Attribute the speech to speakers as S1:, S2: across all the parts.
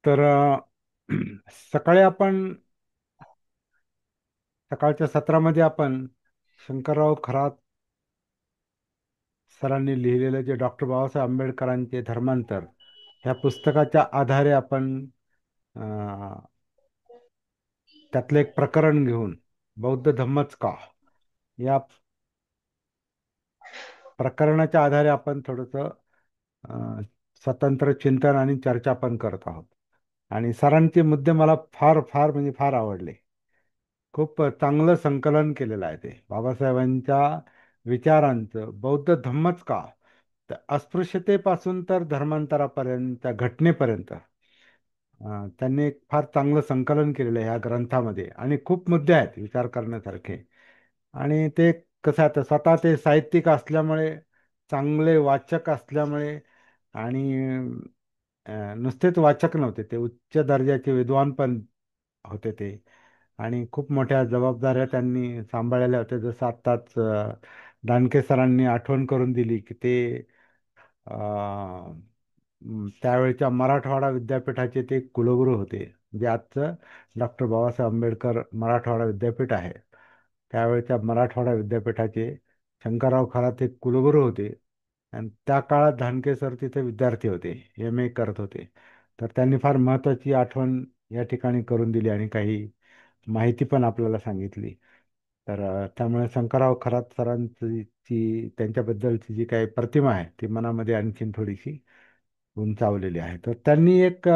S1: तर सकाळी आपण सकाळच्या सत्रामध्ये आपण शंकरराव खरात सरांनी लिहिलेलं जे डॉक्टर बाबासाहेब आंबेडकरांचे धर्मांतर ह्या पुस्तकाच्या आधारे आपण त्यातलं एक प्रकरण घेऊन बौद्ध धम्मच का या प्रकरणाच्या आधारे आपण थोडंसं स्वतंत्र चिंतन आणि चर्चा पण करत आहोत. आणि सरांचे मुद्दे मला फार फार म्हणजे फार आवडले. खूप चांगलं संकलन केलेलं आहे ते बाबासाहेबांच्या विचारांचं. बौद्ध धम्मच का, तर अस्पृश्यतेपासून तर धर्मांतरापर्यंत त्या घटनेपर्यंत त्यांनी एक फार चांगलं संकलन केलेलं आहे ह्या ग्रंथामध्ये. आणि खूप मुद्दे आहेत विचार करण्यासारखे. आणि ते कसं आहे, स्वतः ते साहित्यिक असल्यामुळे, चांगले वाचक असल्यामुळे, आणि नुसतेच वाचक नव्हते, ते उच्च दर्जाचे विद्वान पण होते ते. आणि खूप मोठ्या जबाबदाऱ्या त्यांनी सांभाळलेल्या होत्या. जसं आत्ताच दानके सरांनी आठवण करून दिली की ते त्यावेळेच्या मराठवाडा विद्यापीठाचे ते कुलगुरू होते. जे आजचं डॉक्टर बाबासाहेब आंबेडकर मराठवाडा विद्यापीठ आहे, त्यावेळेच्या मराठवाडा विद्यापीठाचे शंकरराव खरात हे कुलगुरू होते. आणि त्या काळात धानके सर तिथे विद्यार्थी होते, एम ए करत होते. तर त्यांनी फार महत्त्वाची आठवण या ठिकाणी करून दिली आणि काही माहिती पण आपल्याला सांगितली. तर त्यामुळे शंकरराव खरात सरांची त्यांच्याबद्दलची जी काही प्रतिमा आहे ती मनामध्ये आणखीन थोडीशी उंचावलेली आहे. तर त्यांनी एक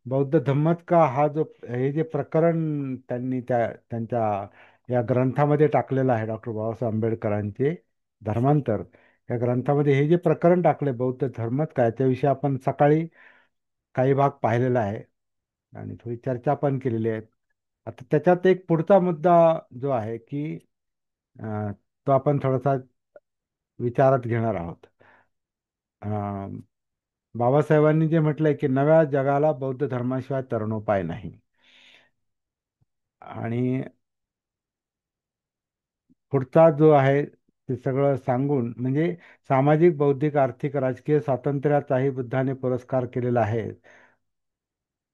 S1: बौद्ध धम्मच का हा जो हे जे प्रकरण त्यांनी त्यांच्या या ग्रंथामध्ये टाकलेलं आहे, डॉक्टर बाबासाहेब आंबेडकरांचे धर्मांतर, या ग्रंथामध्ये हे जे प्रकरण टाकले बौद्ध धर्मच काय, त्याविषयी आपण सकाळी काही भाग पाहिलेला आहे आणि थोडी चर्चा पण केलेली आहे. आता त्याच्यात एक पुढचा मुद्दा जो आहे की अ, तो आपण थोडासा विचारात घेणार आहोत. अ, बाबासाहेबांनी जे म्हटलंय की नव्या जगाला बौद्ध धर्माशिवाय तरणोपाय नाही. आणि पुढचा जो आहे ते सगळं सांगून म्हणजे सामाजिक, बौद्धिक, आर्थिक, राजकीय स्वातंत्र्याचाही बुद्धाने पुरस्कार केलेला आहे.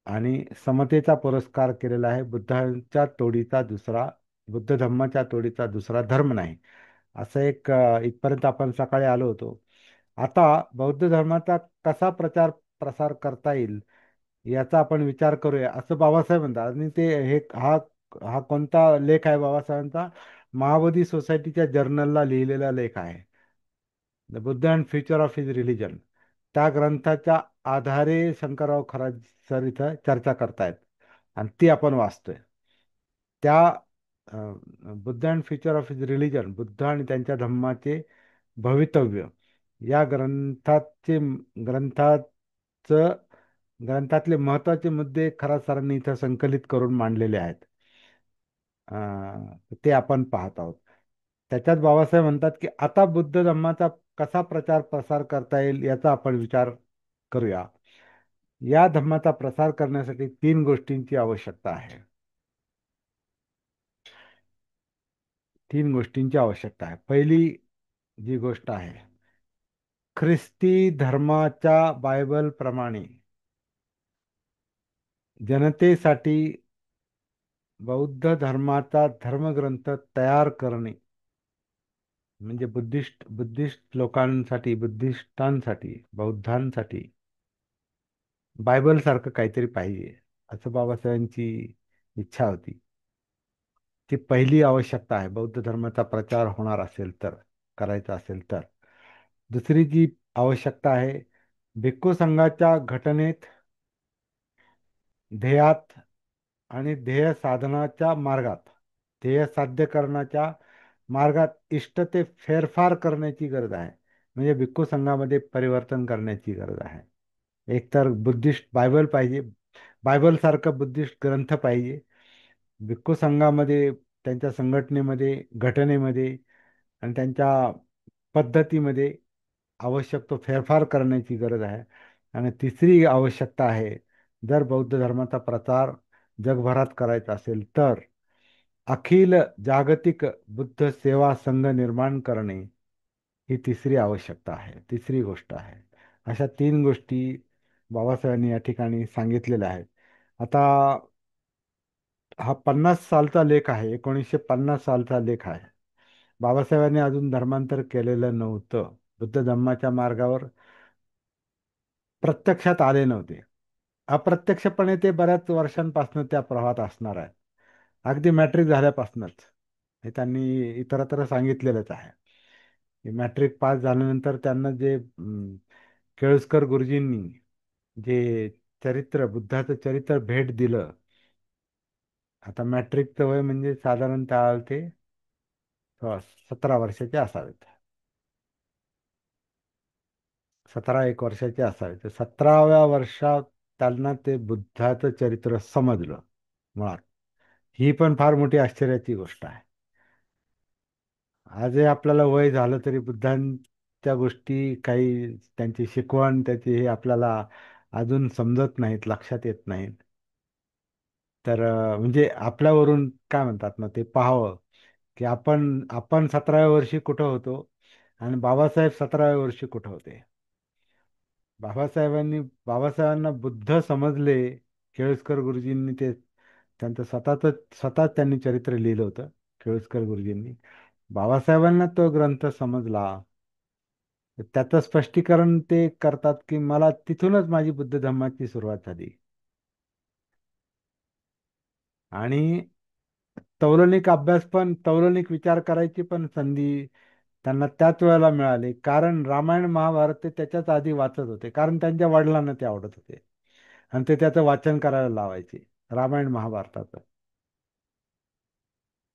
S1: आणि समतेचा पुरस्कार केलेला आहे. बुद्ध धम्माच्या तोडीचा दुसरा धर्म नाही. असं एक इथपर्यंत आपण सकाळी आलो होतो. आता बौद्ध धर्माचा कसा प्रचार प्रसार करता येईल याचा आपण विचार करूया असं बाबासाहेब म्हणतात. आणि ते हे हा हा कोणता लेख आहे बाबासाहेबांचा? महाबोधी सोसायटीच्या जर्नलला लिहिलेला लेख आहे, the Buddha and future of his religion. त्या ग्रंथाच्या आधारे शंकरराव खरात सर इथं चर्चा करतायत आणि ती आपण वाचतोय. त्या Buddha and future of his religion, Buddha आणि त्यांच्या धम्माचे भवितव्य, या ग्रंथाचं ग्रंथातले महत्त्वाचे मुद्दे खरा सरांनी इथं संकलित करून मांडलेले आहेत. ते आपण पाहत आहोत. त्याच्यात बाबासाहेब म्हणतात की आता बुद्ध धम्माचा कसा प्रचार प्रसार करता येईल याचा आपण विचार करूया. या धम्माचा प्रसार करण्यासाठी तीन गोष्टींची आवश्यकता आहे. तीन गोष्टींची आवश्यकता आहे. पहिली जी गोष्ट आहे, ख्रिस्ती धर्माच्या बायबल प्रमाणे जनतेसाठी बौद्ध धर्माचा धर्मग्रंथ तयार करणे. म्हणजे बुद्धिस्ट लोकांसाठी, बुद्धिस्टांसाठी, बौद्धांसाठी बायबल सारखं काहीतरी पाहिजे, असं बाबासाहेबांची इच्छा होती. ती पहिली आवश्यकता आहे बौद्ध धर्माचा प्रचार होणार असेल तर, करायचा असेल तर. दुसरी जी आवश्यकता आहे, भिक्खू संघाच्या घटनेत, ध्येयात आणि ध्येय साधनाच्या मार्गात, ध्येय साध्य करण्याच्या मार्गात इष्ट ते फेरफार करण्याची गरज आहे. म्हणजे भिक्खू संघामध्ये परिवर्तन करण्याची गरज आहे. एकतर बुद्धिस्ट बायबल पाहिजे, बायबल सारखं बुद्धिस्ट ग्रंथ पाहिजे. भिक्खू संघामध्ये, त्यांच्या संघटनेमध्ये, घटनेमध्ये आणि त्यांच्या पद्धतीमध्ये आवश्यक तो फेरफार करण्याची गरज आहे. आणि तिसरी आवश्यकता आहे, जर बौद्ध धर्माचा प्रचार जगभरात करायचा असेल तर अखिल जागतिक बुद्ध सेवा संघ निर्माण करणे, ही तिसरी आवश्यकता आहे, तिसरी गोष्ट आहे. अशा तीन गोष्टी बाबासाहेबांनी या ठिकाणी सांगितलेलं आहे. आता हा 50 सालचा लेख आहे, 1950 सालचा लेख आहे. बाबासाहेबांनी अजून धर्मांतर केलेलं नव्हतं. बुद्ध धम्माच्या मार्गावर प्रत्यक्षात आले नव्हते. अप्रत्यक्षपणे ते बऱ्याच वर्षांपासून त्या प्रवाहात असणार आहे. अगदी मॅट्रिक झाल्यापासूनच हे त्यांनी इतरत्र सांगितलेलंच आहे. मॅट्रिक पास झाल्यानंतर त्यांना जे केळुसकर गुरुजींनी जे चरित्र, बुद्धाचं चरित्र भेट दिलं. आता मॅट्रिकचं वय म्हणजे साधारणतः ते 17 वर्षाचे असावेत. 17 एक वर्षाचे असावे. तर 17व्या वर्षात त्यांना ते बुद्धाचं चरित्र समजलं मुळात. ही पण फार मोठी आश्चर्याची गोष्ट आहे. आजही आपल्याला वय झालं तरी बुद्धांच्या गोष्टी, काही त्यांची शिकवण, त्याची हे आपल्याला अजून समजत नाहीत, लक्षात येत नाहीत. तर म्हणजे आपल्यावरून काय म्हणतात ना, ते पाहावं की आपण आपण 17व्या वर्षी कुठं होतो आणि बाबासाहेब 17व्या वर्षी कुठं होते. बाबासाहेबांना बुद्ध समजले. केळुसकर गुरुजींनी ते त्यांचं स्वतः त्यांनी चरित्र लिहिलं होतं, केळुसकर गुरुजींनी. बाबासाहेबांना तो ग्रंथ समजला. तर त्याचं स्पष्टीकरण ते करतात की मला तिथूनच माझी बुद्ध धम्माची सुरुवात झाली. आणि तौलनिक विचार करायची पण संधी त्यांना त्याच वेळेला मिळाली, कारण रामायण महाभारत ते त्याच्याच आधी वाचत होते, कारण त्यांच्या वडिलांना ते आवडत होते आणि ते त्याचं वाचन करायला लावायचे, रामायण महाभारताचं.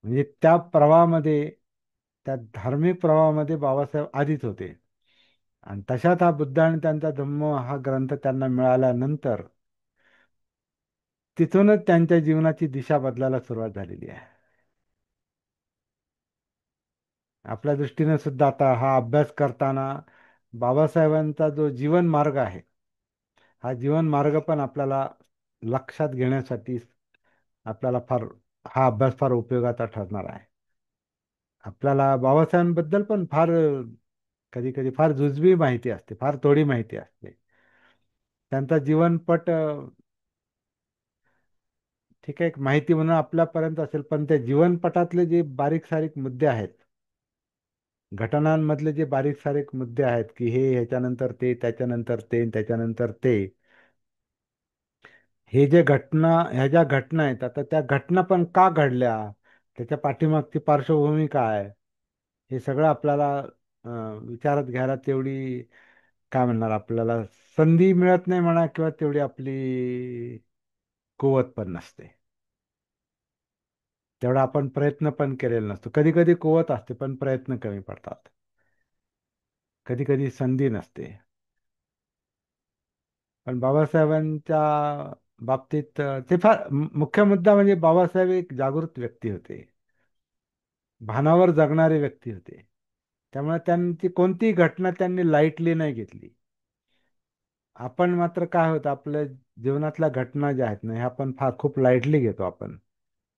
S1: म्हणजे त्या प्रवाहामध्ये, त्या धार्मिक प्रवाहामध्ये बाबासाहेब आधीच होते. आणि तशात हा बुद्ध आणि त्यांचा धम्म हा ग्रंथ त्यांना मिळाल्यानंतर तिथूनच त्यांच्या जीवनाची दिशा बदलायला सुरुवात झालेली आहे. आपल्या दृष्टीने सुद्धा आता हा अभ्यास करताना बाबासाहेबांचा जो जीवन मार्ग आहे, हा जीवन मार्ग पण आपल्याला लक्षात घेण्यासाठी आपल्याला हा अभ्यास फार उपयोगाचा ठरणार आहे. आपल्याला बाबासाहेबांबद्दल पण फार कधी कधी फार जुजबी माहिती असते, फार थोडी माहिती असते. त्यांचा जीवनपट ठीक आहे, एक माहिती म्हणून आपल्यापर्यंत असेल, पण त्या जीवनपटातले जे बारीक सारीक मुद्दे आहेत, घटनांमधले जे बारीक सारीक मुद्दे आहेत, की हे ह्याच्यानंतर ते, त्याच्यानंतर ते, त्याच्यानंतर ते, हे जे घटना, ह्या ज्या घटना आहेत, आता त्या घटना पण का घडल्या, त्याच्या पाठीमागची पार्श्वभूमी काय, हे सगळं आपल्याला विचारात घ्यायला तेवढी, काय म्हणणार, आपल्याला संधी मिळत नाही म्हणा, किंवा तेवढी आपली कुवत पण नसते. तेवढा आपण प्रयत्न पण केलेला नसतो. कधी कधी कुवत असते पण प्रयत्न कमी पडतात. कधी कधी संधी नसते. पण बाबासाहेबांच्या बाबतीत ते फार मुख्य मुद्दा म्हणजे बाबासाहेब एक जागृत व्यक्ती होते, भानावर जगणारे व्यक्ती होते. त्यामुळे त्यांची कोणतीही घटना त्यांनी लाईटली नाही घेतली. आपण मात्र काय होतं, आपल्या जीवनातल्या घटना ज्या आहेत ना, ह्या आपण फार खूप लाईटली घेतो आपण.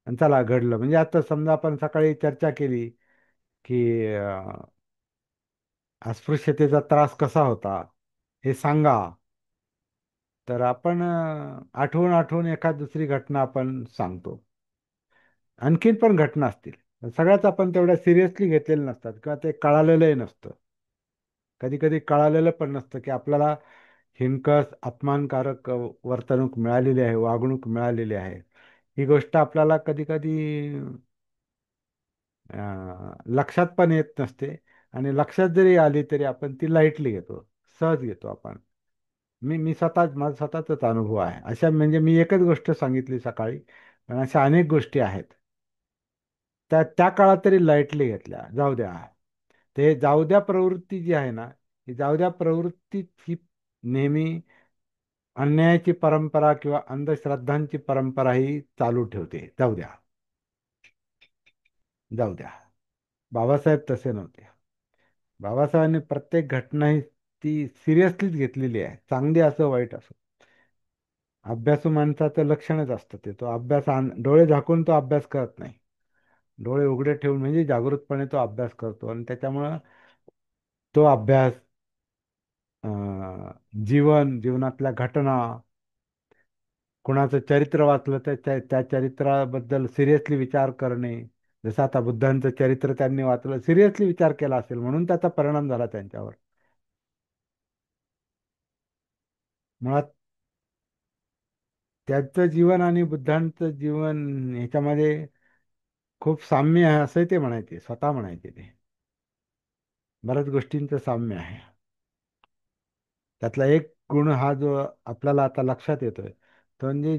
S1: आणि चला घडलं म्हणजे, आता समजा आपण सकाळी चर्चा केली की अस्पृश्यतेचा त्रास कसा होता हे सांगा, तर आपण आठवून आठवून एखाद दुसरी घटना आपण सांगतो. आणखीन पण घटना असतील, सगळ्याच आपण तेवढ्या सिरियसली घेतलेल्या नसतात, किंवा ते कळालेलंही नसतं. कधी कधी कळालेलं पण नसतं की आपल्याला हिणकस अपमानकारक वर्तणूक मिळालेली आहे, वागणूक मिळालेली आहे. ही गोष्ट आपल्याला कधी कधी लक्षात पण येत नसते. आणि लक्षात जरी आली तरी आपण ती लाईटली घेतो, सहज घेतो आपण. मी माझा स्वतःचाच अनुभव आहे अशा, म्हणजे मी एकच गोष्ट सांगितली सकाळी, पण अशा अनेक गोष्टी आहेत त्या त्या काळात तरी लाईटली घेतल्या. जाऊ द्या, ते जाऊ द्या प्रवृत्ती जी आहे ना, ही जाऊ द्या प्रवृत्ती ही नेहमी अन्यायाची परंपरा किंवा अंधश्रद्धांची परंपरा ही चालू ठेवते. जाऊ द्या, जाऊ द्या. बाबासाहेब तसे नव्हते. बाबासाहेबांनी प्रत्येक घटना ही ती सिरियसलीच घेतलेली आहे, चांगली असो वाईट असो. अभ्यासू माणसाचं लक्षणच असतं ते, तो डोळे झाकून तो अभ्यास करत नाही. डोळे उघडे ठेवून म्हणजे जागृतपणे तो अभ्यास करतो, आणि त्याच्यामुळं तो अभ्यास जीवनातल्या घटना, कोणाचं चरित्र वाचलं तर त्या चरित्राबद्दल सिरियसली विचार करणे. जसं आता बुद्धांचं चरित्र त्यांनी वाचलं, सिरियसली विचार केला असेल म्हणून त्याचा परिणाम झाला त्यांच्यावर. मुळात त्यांचं जीवन आणि बुद्धांचं जीवन ह्याच्यामध्ये खूप साम्य आहे असं ते म्हणायचे, स्वतः म्हणायचे ते. बऱ्याच गोष्टींचं साम्य आहे. त्यातला एक गुण हा जो आपल्याला आता लक्षात येतोय तो म्हणजे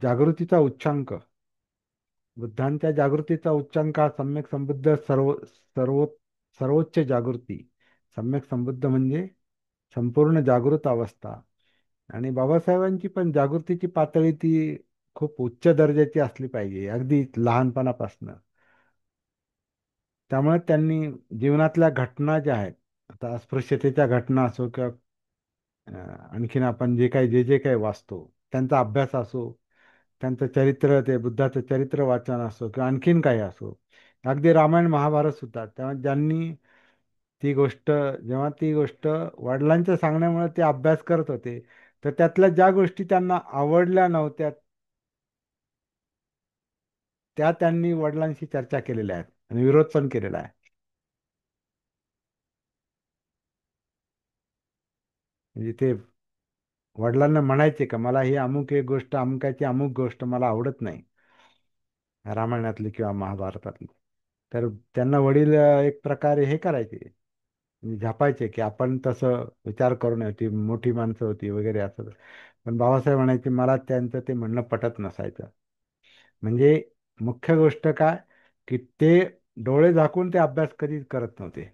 S1: जागृतीचा उच्चांक. बुद्धांच्या जागृतीचा उच्चांक हा सम्यक संबुद्ध सर्वोच्च जागृती. सम्यक संबुद्ध म्हणजे संपूर्ण जागृत अवस्था. आणि बाबासाहेबांची पण जागृतीची पातळी ती खूप उच्च दर्जाची असली पाहिजे, अगदी लहानपणापासून. त्यामुळे त्यांनी जीवनातल्या घटना ज्या आहेत, आता अस्पृश्यतेच्या घटना असो किंवा आणखीन आपण जे काही वाचतो, त्यांचा अभ्यास असो, त्यांचं चरित्र, ते बुद्धाचं चरित्र वाचन असो किंवा आणखीन काही असो, अगदी रामायण महाभारत सुद्धा, तेव्हा ज्यांनी ती गोष्ट वडिलांच्या सांगण्यामुळे ते अभ्यास करत होते, तर त्यातल्या ज्या गोष्टी त्यांना आवडल्या नव्हत्या त्या त्यांनी वडिलांशी चर्चा केलेल्या आहेत आणि विरोध पण केलेला आहे. म्हणजे ते वडिलांना म्हणायचे का मला ही अमुक एक गोष्ट, अमुकाची अमुक गोष्ट मला आवडत नाही, रामायणातली किंवा महाभारतातली. तर त्यांना वडील एक प्रकारे हे करायचे, म्हणजे झापायचे की आपण तसं विचार करू नये, ती मोठी माणसं होती वगैरे असं. पण बाबासाहेब म्हणायचे मला त्यांचं ते म्हणणं पटत नसायचं. म्हणजे मुख्य गोष्ट काय, की ते डोळे झाकून ते अभ्यास कधीच करत नव्हते,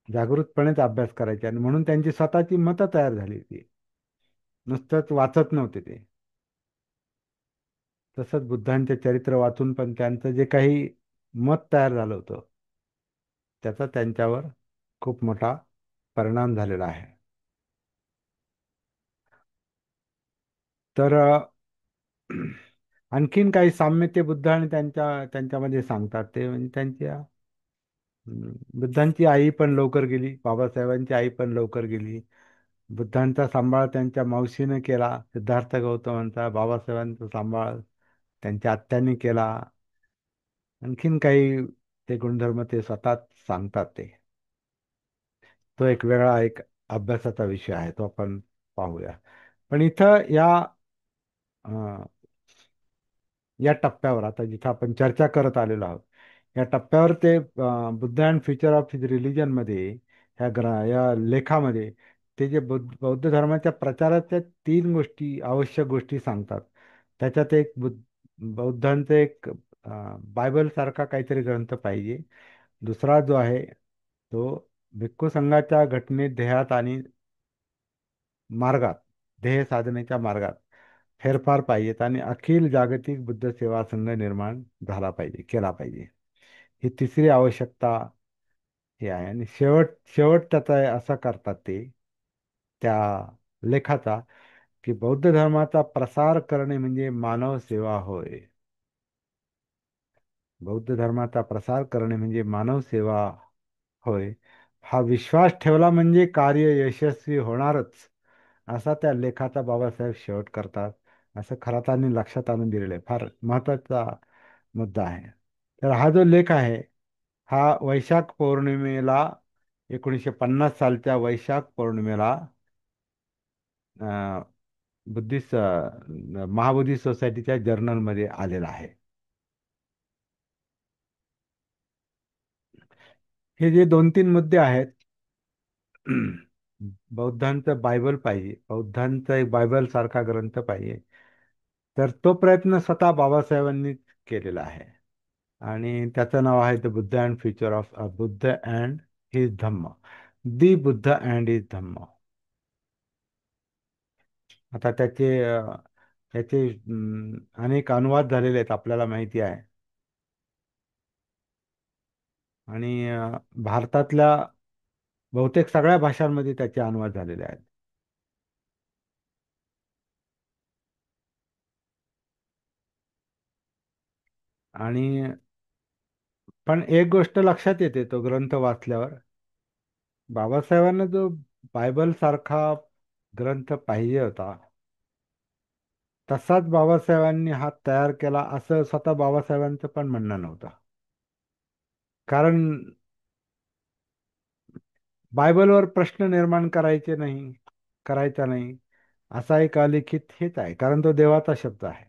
S1: जागृतपणेच अभ्यास करायचे, आणि म्हणून त्यांची स्वतःची मतं तयार झाली होती, नुसतंच वाचत नव्हते ते. तसंच बुद्धांचे चरित्र वाचून पण त्यांचं जे काही मत तयार झालं होतं त्याचा त्यांच्यावर खूप मोठा परिणाम झालेला आहे. तर आणखीन काही साम्य ते बुद्ध आणि त्यांच्यामध्ये सांगतात, ते म्हणजे त्यांच्या बुद्धांची आई पण लवकर गेली, बाबासाहेबांची आई पण लवकर गेली. बुद्धांचा सांभाळ त्यांच्या मावशीने केला, सिद्धार्थ गौतमांचा. बाबासाहेबांचा सांभाळ त्यांच्या आत्यांनी केला. आणखीन काही ते गुणधर्म ते स्वतःच सांगतात ते. तो एक वेगळा एक अभ्यासाचा विषय आहे, तो आपण पाहूया. पण इथं या टप्प्यावर आता जिथं आपण चर्चा करत आलेलो आहोत, या टप्प्यावर ते Buddha and future of his religion मध्ये, या लेखामध्ये ते जे बौद्ध धर्माच्या प्रचाराच्या 3 आवश्यक गोष्टी सांगतात. त्याच्यात एक बौद्धांचं एक बायबल सारखा काहीतरी ग्रंथ पाहिजे. दुसरा जो आहे तो भिक्खू संघाच्या घटनेत, ध्येयात आणि मार्गात, ध्येय साधनेच्या मार्गात फेरफार पाहिजेत, आणि अखिल जागतिक बुद्ध सेवा संघ निर्माण झाला पाहिजे, केला पाहिजे. ही तिसरी आवश्यकता ही आहे. आणि शेवट शेवट त्याचा असा करतात ते त्या लेखाचा, की बौद्ध धर्माचा प्रसार करणे म्हणजे मानव सेवा होय. बौद्ध धर्माचा प्रसार करणे म्हणजे मानव सेवा होय. हा विश्वास ठेवला म्हणजे कार्य यशस्वी होणारच, असा त्या लेखाचा बाबासाहेब शेवट करतात. असं खरातांनी लक्षात आणून दिलेलं आहे. फार महत्वाचा मुद्दा आहे. तर हा जो लेख आहे हा वैशाख पौर्णिमेला, 1950 सालच्या वैशाख पौर्णिमेला अं, महाबुद्धिस्ट सोसायटीच्या जर्नलमध्ये आलेला आहे. हे जे 2-3 मुद्दे आहेत, बौद्धांचं बायबल पाहिजे, बौद्धांचा एक बायबल सारखा ग्रंथ पाहिजे, तर तो प्रयत्न स्वतः बाबासाहेबांनी केलेला आहे. आणि त्याचं नाव आहे the Buddha and future of Buddha and his Dhamma. The Buddha and his Dhamma. आता त्याचे अनेक अनुवाद झालेले आहेत, आपल्याला माहिती आहे. आणि भारतातल्या बहुतेक सगळ्या भाषांमध्ये त्याचे अनुवाद झालेले आहेत. आणि पण एक गोष्ट लक्षात येते तो ग्रंथ वाचल्यावर, बाबासाहेबांना जो बायबल सारखा ग्रंथ पाहिजे होता, तसाच बाबासाहेबांनी हा तयार केला असं स्वतः बाबासाहेबांचं पण म्हणणं नव्हतं. कारण बायबलवर प्रश्न निर्माण करायचे नाही, करायचा नाही, असा एक अलिखित हेच आहे. कारण तो देवाचा शब्द आहे.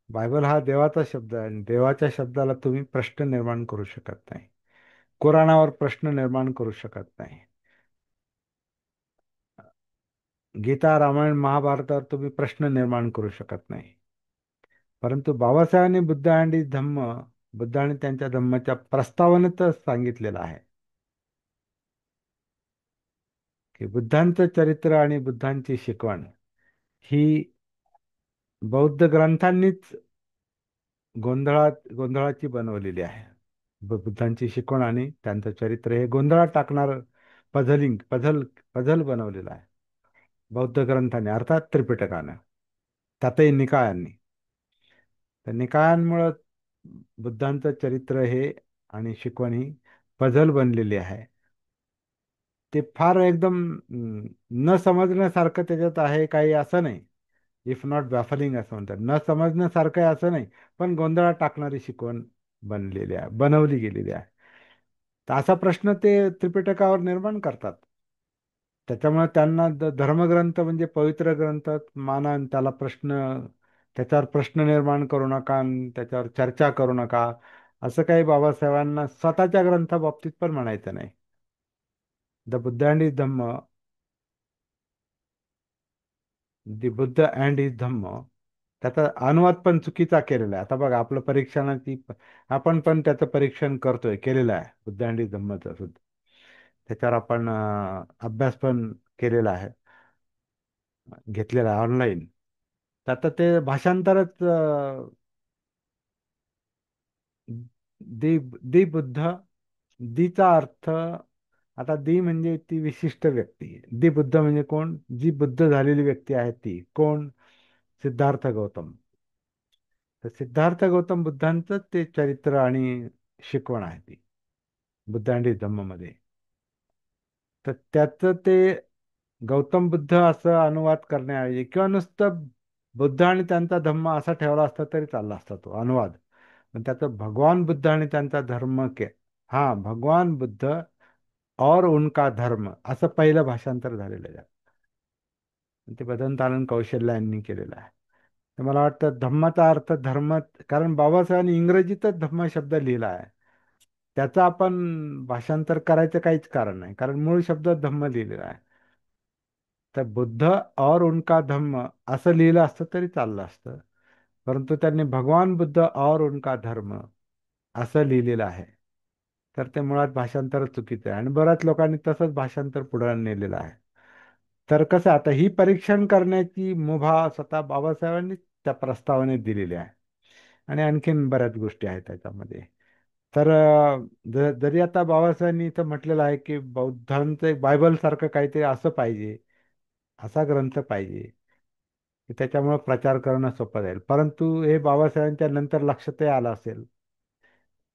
S1: बायबल हा देवाचा शब्द आहे आणि देवाच्या शब्दाला तुम्ही प्रश्न निर्माण करू शकत नाही. कुराणावर प्रश्न निर्माण करू शकत नाही. गीता, रामायण, महाभारतावर तुम्ही प्रश्न निर्माण करू शकत नाही. परंतु बाबासाहेबांनी बुद्ध आणि धम्म, बुद्ध आणि त्यांच्या धम्माच्या प्रस्तावनेतच सांगितलेलं आहे की बुद्धांचं चरित्र आणि बुद्धांची शिकवण ही बौद्ध ग्रंथांनीच गोंधळाची बनवलेली आहे. बुद्धांची शिकवण आणि त्यांचं चरित्र हे गोंधळात टाकणार पझल बनवलेलं आहे बौद्ध ग्रंथाने, अर्थात त्रिपिटकानं, त्यातही निकायांनी. तर निकायांमुळं बुद्धांचं चरित्र हे आणि शिकवण ही पझल बनलेली आहे. ते फार एकदम न समजण्यासारखं त्याच्यात आहे काही असं नाही. इफ नॉट बॅफलिंग असं म्हणतात, न समजण्यासारखं आहे असं नाही, पण गोंधळात टाकणारी शिकवण बनवली गेलेली आहे. तर असा प्रश्न ते त्रिपिटकावर निर्माण करतात. त्याच्यामुळे त्यांना धर्मग्रंथ म्हणजे पवित्र ग्रंथ माना आणि त्याच्यावर प्रश्न निर्माण करू नका आणि त्याच्यावर चर्चा करू नका, असं काही बाबासाहेबांना स्वतःच्या ग्रंथाबाबतीत पण म्हणायचं नाही. द बुद्ध अँड इज धम्म, दि बुद्ध अँड इज धम्म, त्याचा अनुवाद पण चुकीचा केलेला आहे. आता बघा, आपलं आपण पण त्याचं परीक्षण केलेलं आहे बुद्ध अँड इज धम्मचं सुद्धा. त्याच्यावर आपण अभ्यास पण केलेला आहे, घेतलेला आहे ऑनलाईन. तर आता ते भाषांतरच दि दि बुद्ध, दीचा अर्थ, आता दी म्हणजे ती विशिष्ट व्यक्ती, दी बुद्ध म्हणजे कोण, जी बुद्ध झालेली व्यक्ती आहे ती कोण, सिद्धार्थ गौतम. तर सिद्धार्थ गौतम बुद्धांचं ते चरित्र आणि शिकवण आहे ती बुद्ध अँड धम्ममध्ये. तर त्याचं ते गौतम बुद्ध असं अनुवाद करण्याऐवजी किंवा नुसतं बुद्ध आणि त्यांचा धम्म असा ठेवला असता तरी चालला असता तो अनुवाद. पण त्याचं भगवान बुद्ध आणि त्यांचा हा, भगवान बुद्ध और उनका धर्म असं पहिलं भाषांतर झालेलं आहे. ते बदनतालन कौशल्य यांनी केलेलं आहे. तर मला वाटतं धम्माचा अर्थ धर्म, कारण बाबासाहेबांनी इंग्रजीतच धम्म शब्द लिहिला आहे. त्याचं आपण भाषांतर करायचं काहीच कारण नाही, कारण मूळ शब्द धम्म लिहिलेला आहे. तर बुद्ध और उनका धम्म असं लिहिलं असतं तरी चाललं असतं. परंतु त्यांनी भगवान बुद्ध और उनका धर्म असं लिहिलेलं आहे. तर ते मुळात भाषांतर चुकीचं आहे आणि बऱ्याच लोकांनी तसंच भाषांतर पुढे नेलेलं आहे. तर कसं, आता ही परीक्षण करण्याची मुभा स्वतः बाबासाहेबांनी त्या प्रस्तावनेत दिलेली आहे. आणि आणखीन बऱ्याच गोष्टी आहेत त्याच्यामध्ये. तर जरी आता बाबासाहेबांनी इथं म्हटलेलं आहे की बौद्धांचं एक बायबल सारखं काहीतरी असं पाहिजे, असा ग्रंथ पाहिजे की त्याच्यामुळे प्रचार करणं सोपं जाईल, परंतु हे बाबासाहेबांच्या नंतर लक्षातही आलं असेल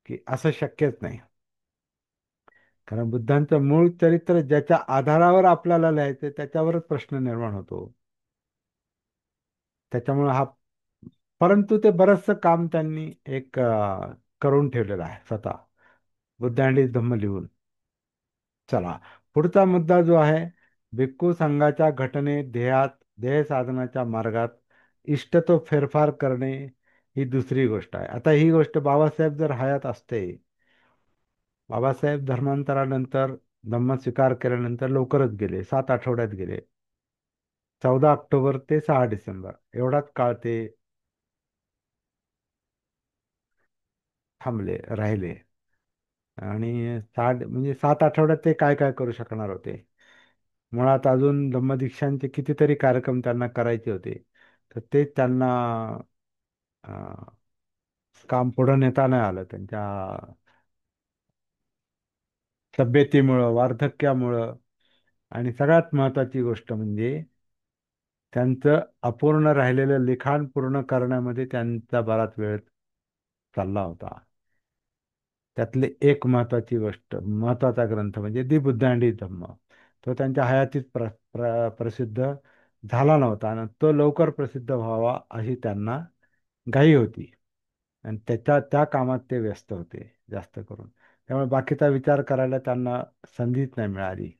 S1: की असं शक्यच नाही. कारण बुद्धांचं मूळ चरित्र ज्याच्या आधारावर आपल्याला लिहायचं त्याच्यावरच प्रश्न निर्माण होतो. त्याच्यामुळे परंतु ते बरचसं काम त्यांनी करून ठेवलेलं आहे स्वतः, बुद्ध अँड हिज धम्म लिहून. चला, पुढचा मुद्दा जो आहे, भिक्खू संघाच्या ध्येय साधनाच्या मार्गात इष्टतो फेरफार करणे ही दुसरी गोष्ट आहे. आता ही गोष्ट बाबासाहेब जर हयात असते, बाबासाहेब धर्मांतरानंतर, धम्म स्वीकार केल्यानंतर लवकरच गेले, 7 आठवड्यात गेले. 14 ऑक्टोबर ते 6 डिसेंबर एवढाच काळ ते राहिले. आणि म्हणजे 7 आठवड्यात ते काय काय करू शकणार होते. मुळात अजून धम्मदीक्षांचे कितीतरी कार्यक्रम त्यांना करायचे होते. तर ते त्यांना अं, काम पुढे नेता नाही आलं त्यांच्या तब्येतीमुळं, वार्धक्यामुळं. आणि सगळ्यात महत्वाची गोष्ट म्हणजे त्यांचं अपूर्ण राहिलेलं लिखाण पूर्ण करण्यामध्ये त्यांचा बराच वेळ चालला होता. त्यातली एक महत्वाची गोष्ट, महत्वाचा ग्रंथ म्हणजे दि बुद्धांडी धम्म. तो त्यांच्या हयातीत प्रसिद्ध झाला नव्हता आणि तो लवकर प्रसिद्ध व्हावा अशी त्यांना घाई होती. आणि त्या कामात ते व्यस्त होते जास्त करून. त्यामुळे बाकीचा विचार करायला त्यांना संधीच नाही मिळाली.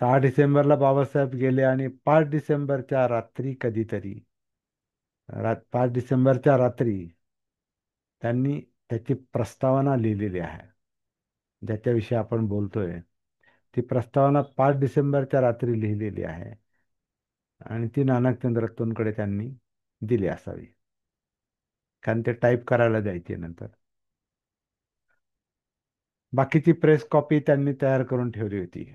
S1: 6 डिसेंबरला बाबासाहेब गेले आणि 5 डिसेंबरच्या रात्री कधीतरी, 5 डिसेंबरच्या रात्री त्यांनी त्याची प्रस्तावना लिहिलेली आहे, ज्याच्याविषयी आपण बोलतोय. ती प्रस्तावना 5 डिसेंबरच्या रात्री लिहिलेली आहे आणि ती नानकचंद रत्तूंकडे त्यांनी दिली असावी, कारण ते टाईप करायला द्यायचे नंतर. बाकीची प्रेस कॉपी त्यांनी तयार करून ठेवली होती.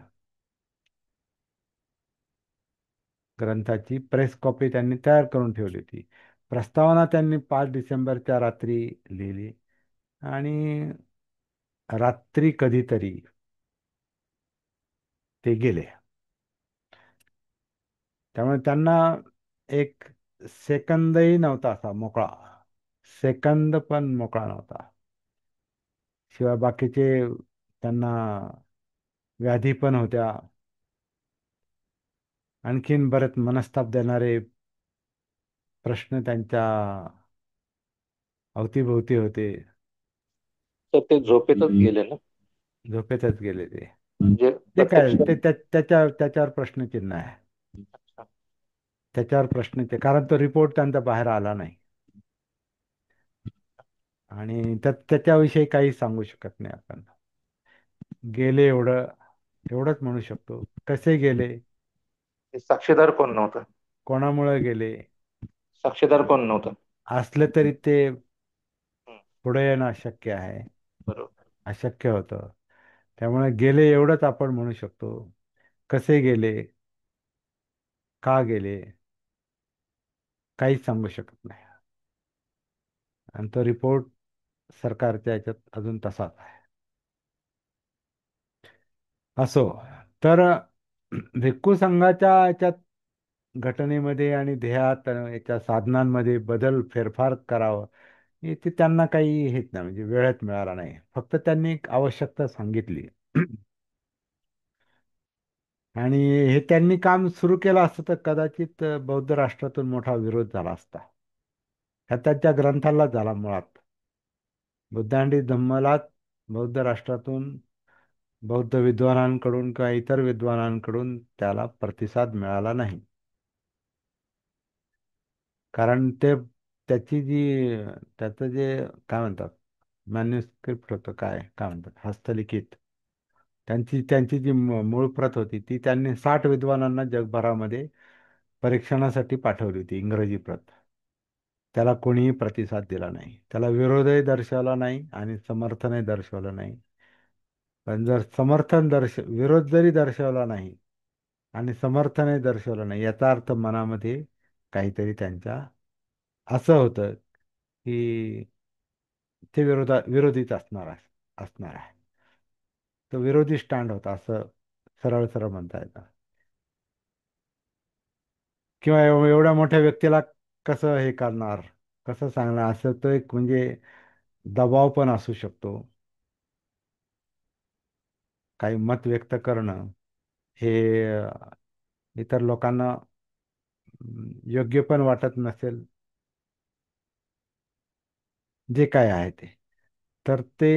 S1: ग्रंथाची प्रेस कॉपी त्यांनी तयार करून ठेवली होती. प्रस्तावना त्यांनी 5 डिसेंबरच्या रात्री लिहिली आणि रात्री कधीतरी ते गेले. त्यामुळे त्यांना एक सेकंदही नव्हता असा मोकळा, सेकंद पण मोकळा नव्हता. शिवाय बाकीचे त्यांना व्याधी पण होत्या, आणखीन बरेच मनस्ताप देणारे प्रश्न त्यांच्या अवतीभोवती होते.
S2: तर ते झोपेतच गेले ना?
S1: झोपेतच गेले ते.
S2: म्हणजे
S1: ते काय
S2: प्रत्यक्ष.
S1: त्याच्यावर प्रश्नचिन्ह आहे.
S2: अच्छा.
S1: त्याच्यावर प्रश्नचिन्ह, कारण तो रिपोर्ट त्यांचा बाहेर आला नाही आणि त्याच्याविषयी काही सांगू शकत नाही आपण. गेले एवढंच म्हणू शकतो. कसे गेले,
S2: ते साक्षीदार कोण नव्हतं?
S1: कोणामुळे गेले,
S2: साक्षीदार कोण नव्हतं?
S1: असले तरी ते
S2: हं,
S1: पुढे येणं अशक्य आहे,
S2: बरोबर.
S1: अशक्य होतं. त्यामुळे गेले एवढंच आपण म्हणू शकतो. कसे गेले, का गेले, काहीच सांगू शकत नाही. आणि तो रिपोर्ट सरकारच्या याच्यात अजून तसाच आहे. असो, तर भिक्खू संघाच्या याच्यात घटनेमध्ये आणि ध्येयात याच्या साधनांमध्ये बदल फेरफार करावं, ते त्यांना काही हेच नाही, म्हणजे वेळच मिळाला नाही. फक्त त्यांनी एक आवश्यकता सांगितली आणि हे त्यांनी काम सुरू केलं असतं तर कदाचित बौद्ध राष्ट्रातून मोठा विरोध झाला असता. ह्या त्यांच्या ग्रंथाला झाला मुळात. बुद्धांडी धम्मलाच बौद्ध राष्ट्रातून, बौद्ध विद्वानांकडून किंवा इतर विद्वानांकडून त्याला प्रतिसाद मिळाला नाही. कारण त्याची जी त्याचं जे काय म्हणतात, मॅन्युस्क्रिप्ट होतं, काय म्हणतात, हस्तलिखित, त्यांची त्यांची जी मूळ प्रत होती ती त्यांनी 60 विद्वानांना जगभरामध्ये परीक्षणासाठी पाठवली होती, इंग्रजी प्रत. त्याला कोणीही प्रतिसाद दिला नाही, त्याला विरोधही दर्शवला नाही आणि समर्थनही दर्शवलं नाही. पण जर विरोध जरी दर्शवला नाही आणि समर्थनही दर्शवलं नाही, याचा अर्थ मनामध्ये काहीतरी त्यांच्या असं होतं की ते विरोधीच असणार आहे. तो विरोधी स्टँड होता, असं सरळ सरळ म्हणता येतं. किंवा एवढ्या मोठ्या व्यक्तीला कसं हे करणार, कसं सांगणार, असं तो एक म्हणजे दबाव पण असू शकतो. काही मत व्यक्त करणं हे इतर लोकांना योग्य पण वाटत नसेल, जे काय आहे ते. तर ते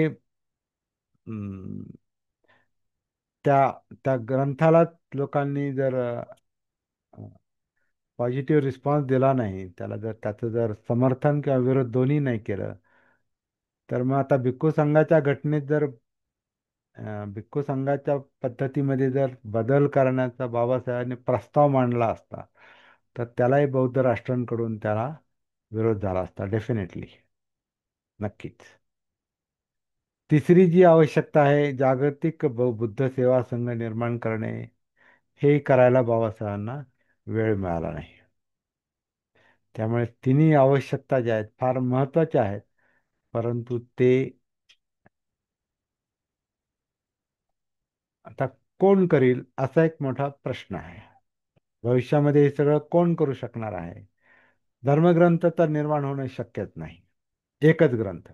S1: अं, त्या त्या ग्रंथालाच लोकांनी जर पॉझिटिव्ह रिस्पॉन्स दिला नाही, त्याला जर त्याचं जर समर्थन किंवा विरोध दोन्ही नाही केलं, तर मग आता भिक्खू संघाच्या घटनेत जर भिक्खू संघाच्या पद्धतीमध्ये जर बदल करण्याचा बाबासाहेबांनी प्रस्ताव मांडला असता, तर त्यालाही बौद्ध राष्ट्रांकडून त्याला विरोध झाला असता, डेफिनेटली, नक्कीच. तिसरी जी आवश्यकता आहे, जागतिक बुद्ध सेवा संघ निर्माण करणे, हे करायला बाबासाहेबांना वेळ मिळाला नाही. त्यामुळे तिन्ही आवश्यकता ज्या आहेत फार महत्वाच्या आहेत, परंतु ते आता कोण करील असा एक मोठा प्रश्न आहे. भविष्यामध्ये हे सगळं कोण करू शकणार आहे? धर्मग्रंथ तर निर्माण होणं शक्यच नाही. एकच ग्रंथ.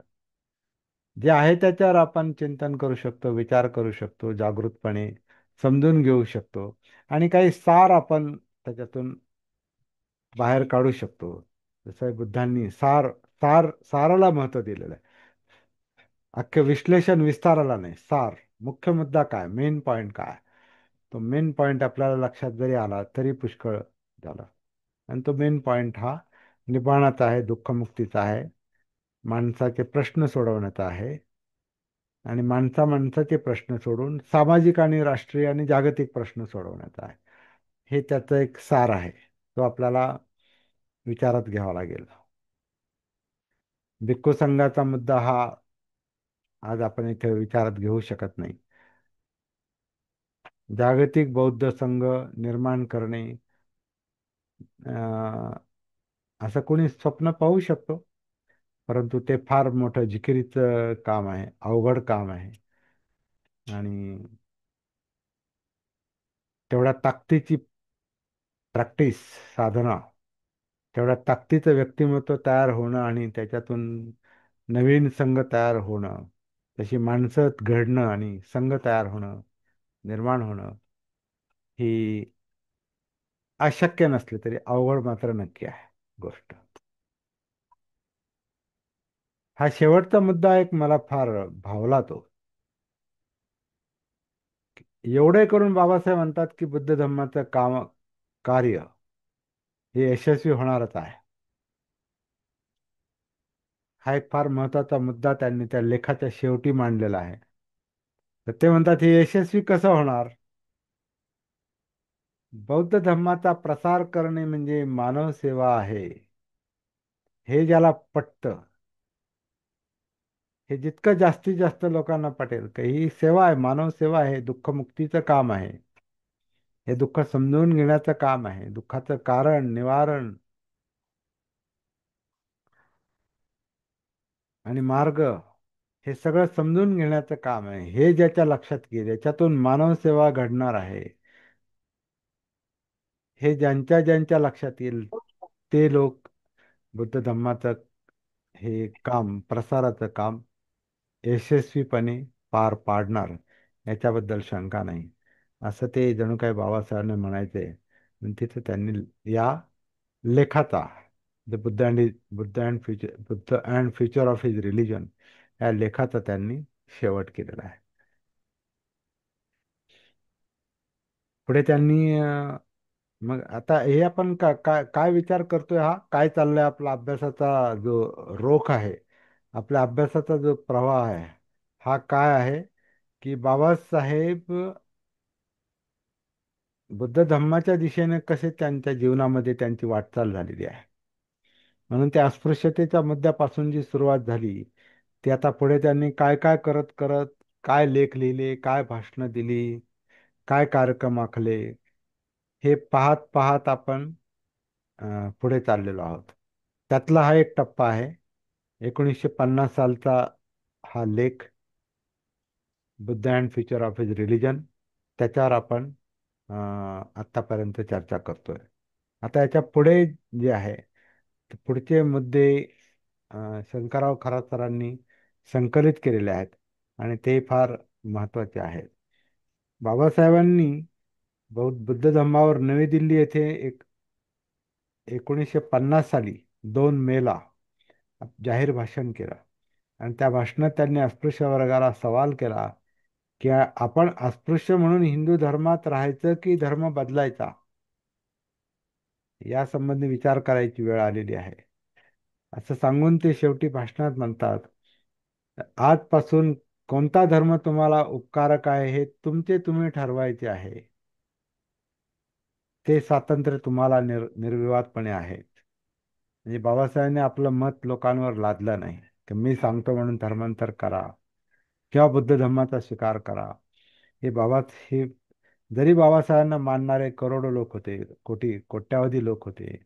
S1: जे आहे त्याच्यावर आपण चिंतन करू शकतो, विचार करू शकतो, जागृतपणे समजून घेऊ शकतो आणि काही सार आपण त्याच्यातून बाहेर काढू शकतो. जसं बुद्धांनी साराला महत्त्व दिलेलं आहे. अख्खे विश्लेषण विस्ताराला नाही, सार. मुख्य मुद्दा काय, मेन पॉइंट काय, तो मेन पॉइंट आपल्याला लक्षात जरी आला तरी पुष्कळ झाला. आणि तो मेन पॉइंट हा निबाणाचा आहे, दुःखमुक्तीचा आहे, माणसाचे प्रश्न सोडवण्याचा आहे. आणि माणसाचे प्रश्न सोडून सामाजिक आणि राष्ट्रीय आणि जागतिक प्रश्न सोडवण्याचा आहे. हे त्याचं एक सार आहे. तो आपल्याला विचारात घ्यावा लागेल. भिक्खू संघाचा मुद्दा हा आज आपण इथे विचारात घेऊ शकत नाही. जागतिक बौद्ध संघ निर्माण करणे, अं, असं कोणी स्वप्न पाहू शकतो, परंतु ते फार मोठं जिकिरीचं काम आहे, अवघड काम आहे. आणि तेवढ्या ताकदीची प्रॅक्टिस, साधना, तेवढ्या ताकदीचं व्यक्तिमत्व तयार होणं आणि त्याच्यातून नवीन संघ तयार होणं, तशी माणसं घडणं आणि संघ तयार होणं, निर्माण होणं, ही अशक्य नसली तरी अवघड मात्र नक्की आहे गोष्ट. हा शेवटचा मुद्दा एक मला फार भावला तो. एवढे करून बाबासाहेब म्हणतात की बुद्ध धम्माचं कार्य हे यशस्वी होणारच आहे. हा एक फार महत्वाचा मुद्दा त्यांनी त्या लेखाच्या शेवटी मांडलेला आहे. तर ते म्हणतात हे यशस्वी कसं होणार? बौद्ध धर्माचा प्रसार करणे म्हणजे मानव सेवा आहे, हे ज्याला पटतं, हे जितकं जास्तीत जास्त लोकांना पटेल की ही सेवा आहे, मानव सेवा आहे, दुःखमुक्तीचं काम आहे, हे दुःख समजून घेण्याचं काम आहे, दुःखाचं कारण निवारण आणि मार्ग हे सगळं समजून घेण्याचं काम आहे, हे ज्याच्या लक्षात येईल याच्यातून मानव सेवा घडणार आहे, हे ज्यांच्या ज्यांच्या लक्षात येईल ते लोक बुद्ध धम्माचं हे काम, प्रसाराचं काम यशस्वीपणे पार पाडणार, याच्याबद्दल शंका नाही. असं ते जणू काही बाबासाहेबांना म्हणायचे. आणि तिथे त्यांनी या लेखाचा, the Buddha and future of his religion, या लेखाचा त्यांनी शेवट केलेला आहे. पुढे त्यांनी मग आता हे आपण काय विचार करतोय, हा काय चाललंय आपला अभ्यासाचा जो रोख आहे, आपल्या अभ्यासाचा जो प्रवाह आहे, हा काय आहे की बाबासाहेब बुद्ध धम्माच्या दिशेने कसे त्यांच्या जीवनामध्ये त्यांची वाटचाल झालेली आहे. म्हणून त्या अस्पृश्यतेच्या मुद्द्यापासून जी सुरुवात झाली, ती आता पुढे त्यांनी काय काय करत करत, काय लेख लिहिले, काय भाषणं दिली, काय कार्यक्रम आखले, हे पाहत पाहत आपण पुढे चाललेलो आहोत. त्यातला हा एक टप्पा आहे. 1950 सालचा हा लेख, Buddha and future of his religion, त्याच्यावर आपण आत्तापर्यंत चर्चा करतोय. आता याच्या पुढे जे आहे, ते पुढचे मुद्दे शंकरराव खरात सरांनी संकलित केलेले आहेत आणि ते फार महत्त्वाचे आहेत. बाबासाहेबांनी बुद्ध धम्मावर नवी दिल्ली येथे 1950 साली 2 मेला जाहीर भाषण केलं. आणि त्या भाषणात त्यांनी अस्पृश्य वर्गाला सवाल केला की आपण अस्पृश्य म्हणून हिंदू धर्मात राहायचं की धर्म बदलायचा, या संबंधी विचार करायची वेळ आलेली आहे. असं सांगून ते शेवटी भाषणात म्हणतात, आजपासून कोणता धर्म तुम्हाला उपकारक आहे हे तुमचे तुम्ही ठरवायचे आहे, ते स्वातंत्र्य तुम्हाला निर्विवादपणे आहे. म्हणजे बाबासाहेबांनी आपलं मत लोकांवर लादलं नाही की मी सांगतो म्हणून धर्मांतर करा किंवा बुद्ध धर्माचा स्वीकार करा. हे जरी बाबासाहेबांना मानणारे करोडो लोक होते, कोट्यावधी लोक होते,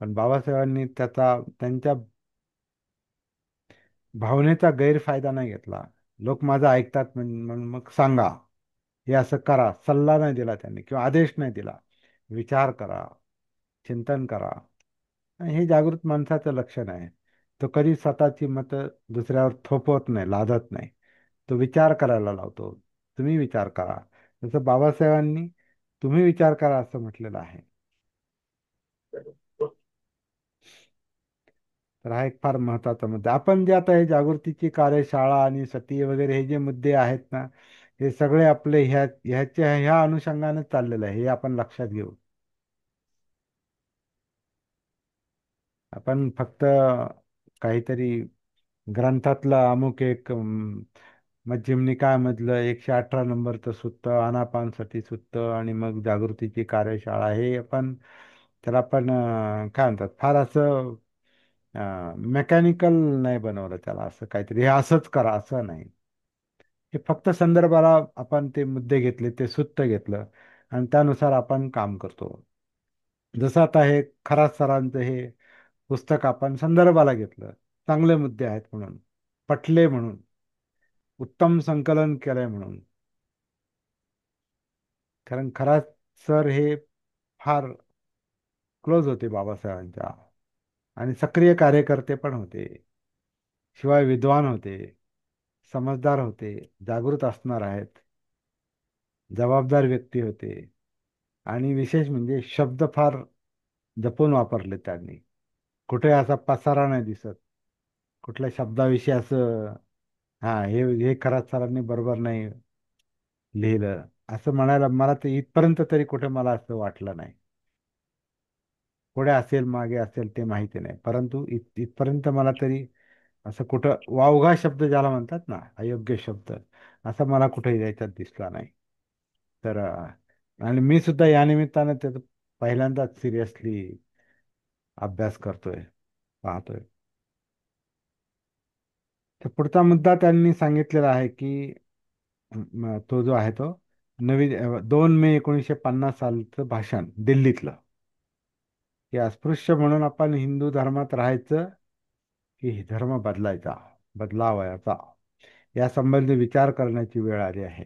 S1: पण बाबासाहेबांनी त्यांच्या भावनेचा गैरफायदा नाही घेतला. लोक माझं ऐकतात म्हणून मग सांगा, हे असं करा, सल्ला नाही दिला त्यांनी किंवा आदेश नाही दिला. विचार करा, चिंतन करा, हे जागृत माणसाचं लक्षण आहे. तो कधी स्वतःची मतं दुसऱ्यावर थोपवत नाही, लादत नाही. तो विचार करायला लावतो. तुम्ही विचार करा. जसं बाबासाहेबांनी तुम्ही विचार करा असं म्हटलेलं आहे. तर हा एक फार महत्वाचा मुद्दा. आपण जे आता हे जागृतीची कार्यशाळा आणि सती वगैरे हे जे मुद्दे आहेत ना, हे सगळे आपले ह्या अनुषंगाने चाललेलं आहे, हे आपण लक्षात घेऊ. आपण फक्त काहीतरी ग्रंथातलं अमुक एक मध्यम निकायामधलं 118 नंबरचं सुत्त, आनापानसती सुत्त आणि मग जागृतीची कार्यशाळा, हे आपण त्याला आपण काय म्हणतात, फार असं मेकॅनिकल नाही बनवलं त्याला. असं काहीतरी हे असंच करा असं नाही. हे फक्त संदर्भाला आपण ते मुद्दे घेतले, ते सुत्त घेतलं आणि त्यानुसार आपण काम करतो. जसं आता हे खरात सरांचं हे पुस्तक आपण संदर्भाला घेतलं, चांगले मुद्दे आहेत म्हणून, पटले म्हणून, उत्तम संकलन केलंय म्हणून. कारण खरात सर हे फार क्लोज होते बाबासाहेबांच्या आणि सक्रिय कार्यकर्ते पण होते. शिवाय विद्वान होते, समजदार होते, जागृत असणार आहेत, जबाबदार व्यक्ती होते. आणि विशेष म्हणजे शब्द फार जपून वापरले त्यांनी. कुठे असा पसारा नाही दिसत. कुठल्या शब्दाविषयी असं हा हे खरात सरांनी बरोबर नाही लिहिलं असं म्हणायला मला तर इथपर्यंत तरी कुठे मला असं वाटलं नाही. पुढे असेल मागे असेल ते माहिती नाही, परंतु इथपर्यंत मला तरी असं कुठं वावगा शब्द ज्याला म्हणतात ना, अयोग्य शब्द, असं मला कुठे याच्यात दिसला नाही. तर आणि मी सुद्धा या निमित्तानं त्याचं पहिल्यांदाच सिरियसली अभ्यास करतोय, पाहतोय. तर पुढचा मुद्दा त्यांनी सांगितलेला आहे की तो जो आहे तो 2 मे 1950 सालचं भाषण दिल्लीतलं, की अस्पृश्य म्हणून आपण हिंदू धर्मात राहायचं की धर्म बदलायचा, बदलावयाचा, या संबंधी विचार करण्याची वेळ आली आहे.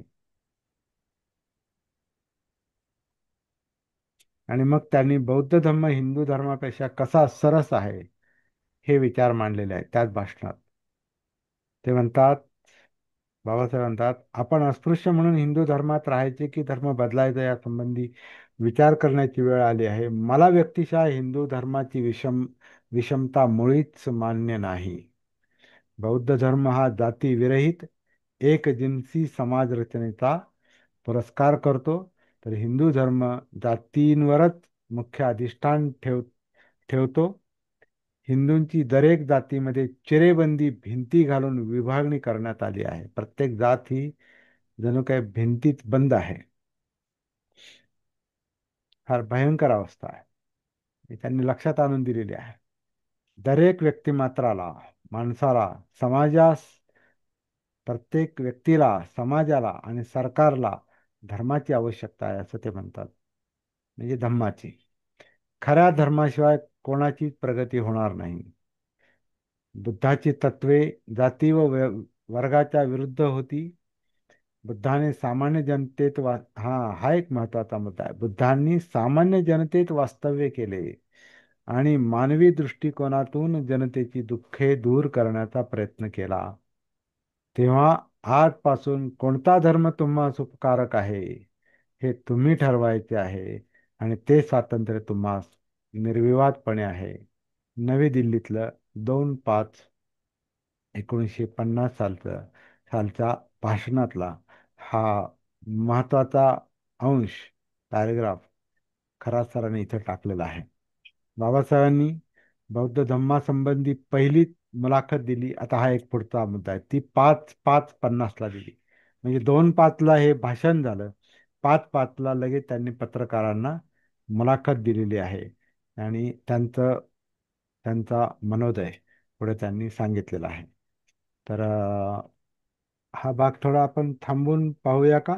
S1: आणि मग त्यांनी बौद्ध धर्म हिंदू धर्मापेक्षा कसा सरस आहे हे विचार मांडलेले आहेत त्याच भाषणात. ते म्हणतात, बाबासाहेब म्हणतात, आपण अस्पृश्य म्हणून हिंदू धर्मात राहायचे की धर्म बदलायचा या संबंधी विचार करण्याची वेळ आली आहे. मला व्यक्तिशः हिंदू धर्माची विषमता मुळीच मान्य नाही. बौद्ध धर्म हा जातीविरहित एकजिन्सी समाज रचनेचा पुरस्कार करतो, तर हिंदू धर्म जातींवरच मुख्य अधिष्ठान ठेवतो. हिंदूंची दरेक जातीमध्ये चिरेबंदी भिंती घालून विभागणी करण्यात आली आहे. प्रत्येक जात ही जणू काही भिंतीत बंद आहे. फार भयंकर अवस्था आहे, ही त्यांनी लक्षात आणून दिलेली आहे. दरेक व्यक्तिमात्राला, माणसाला, समाजास, प्रत्येक व्यक्तीला, समाजाला आणि सरकारला धर्माची आवश्यकता आहे असं ते म्हणतात. म्हणजे धम्माची. खऱ्या धर्माशिवाय कोणाचीच प्रगती होणार नाही. बुद्धाची तत्वे जाती व वर्गाच्या विरुद्ध होती. बुद्धाने सामान्य जनतेत हा एक महत्वाचा मुद्दा आहे. बुद्धांनी सामान्य जनतेत वास्तव्य केले आणि मानवी दृष्टिकोनातून जनतेची दुःखे दूर करण्याचा प्रयत्न केला. तेव्हा आजपासून कोणता धर्म तुम्हाला उपकारक आहे हे तुम्ही ठरवायचे आहे आणि ते स्वातंत्र्य तुम्हास निर्विवादपणे आहे. नवी दिल्लीतलं 2/5/1950 सालच्या भाषणातला हा महत्वाचा अंश, पॅरेग्राफ खरा सरांनी इथं टाकलेला आहे. बाबासाहेबांनी बौद्ध धम्मासंबंधी पहिली मुलाखत दिली. आता हा एक पुढचा मुद्दा आहे, ती 5/5/50 दिली. म्हणजे 2/5 हे भाषण झालं, 5/5 लगेच त्यांनी पत्रकारांना मुलाखत दिलेली आहे आणि त्यांचा मनोदय पुढे त्यांनी सांगितलेला आहे. तर हा भाग थोडा आपण थांबून पाहूया का?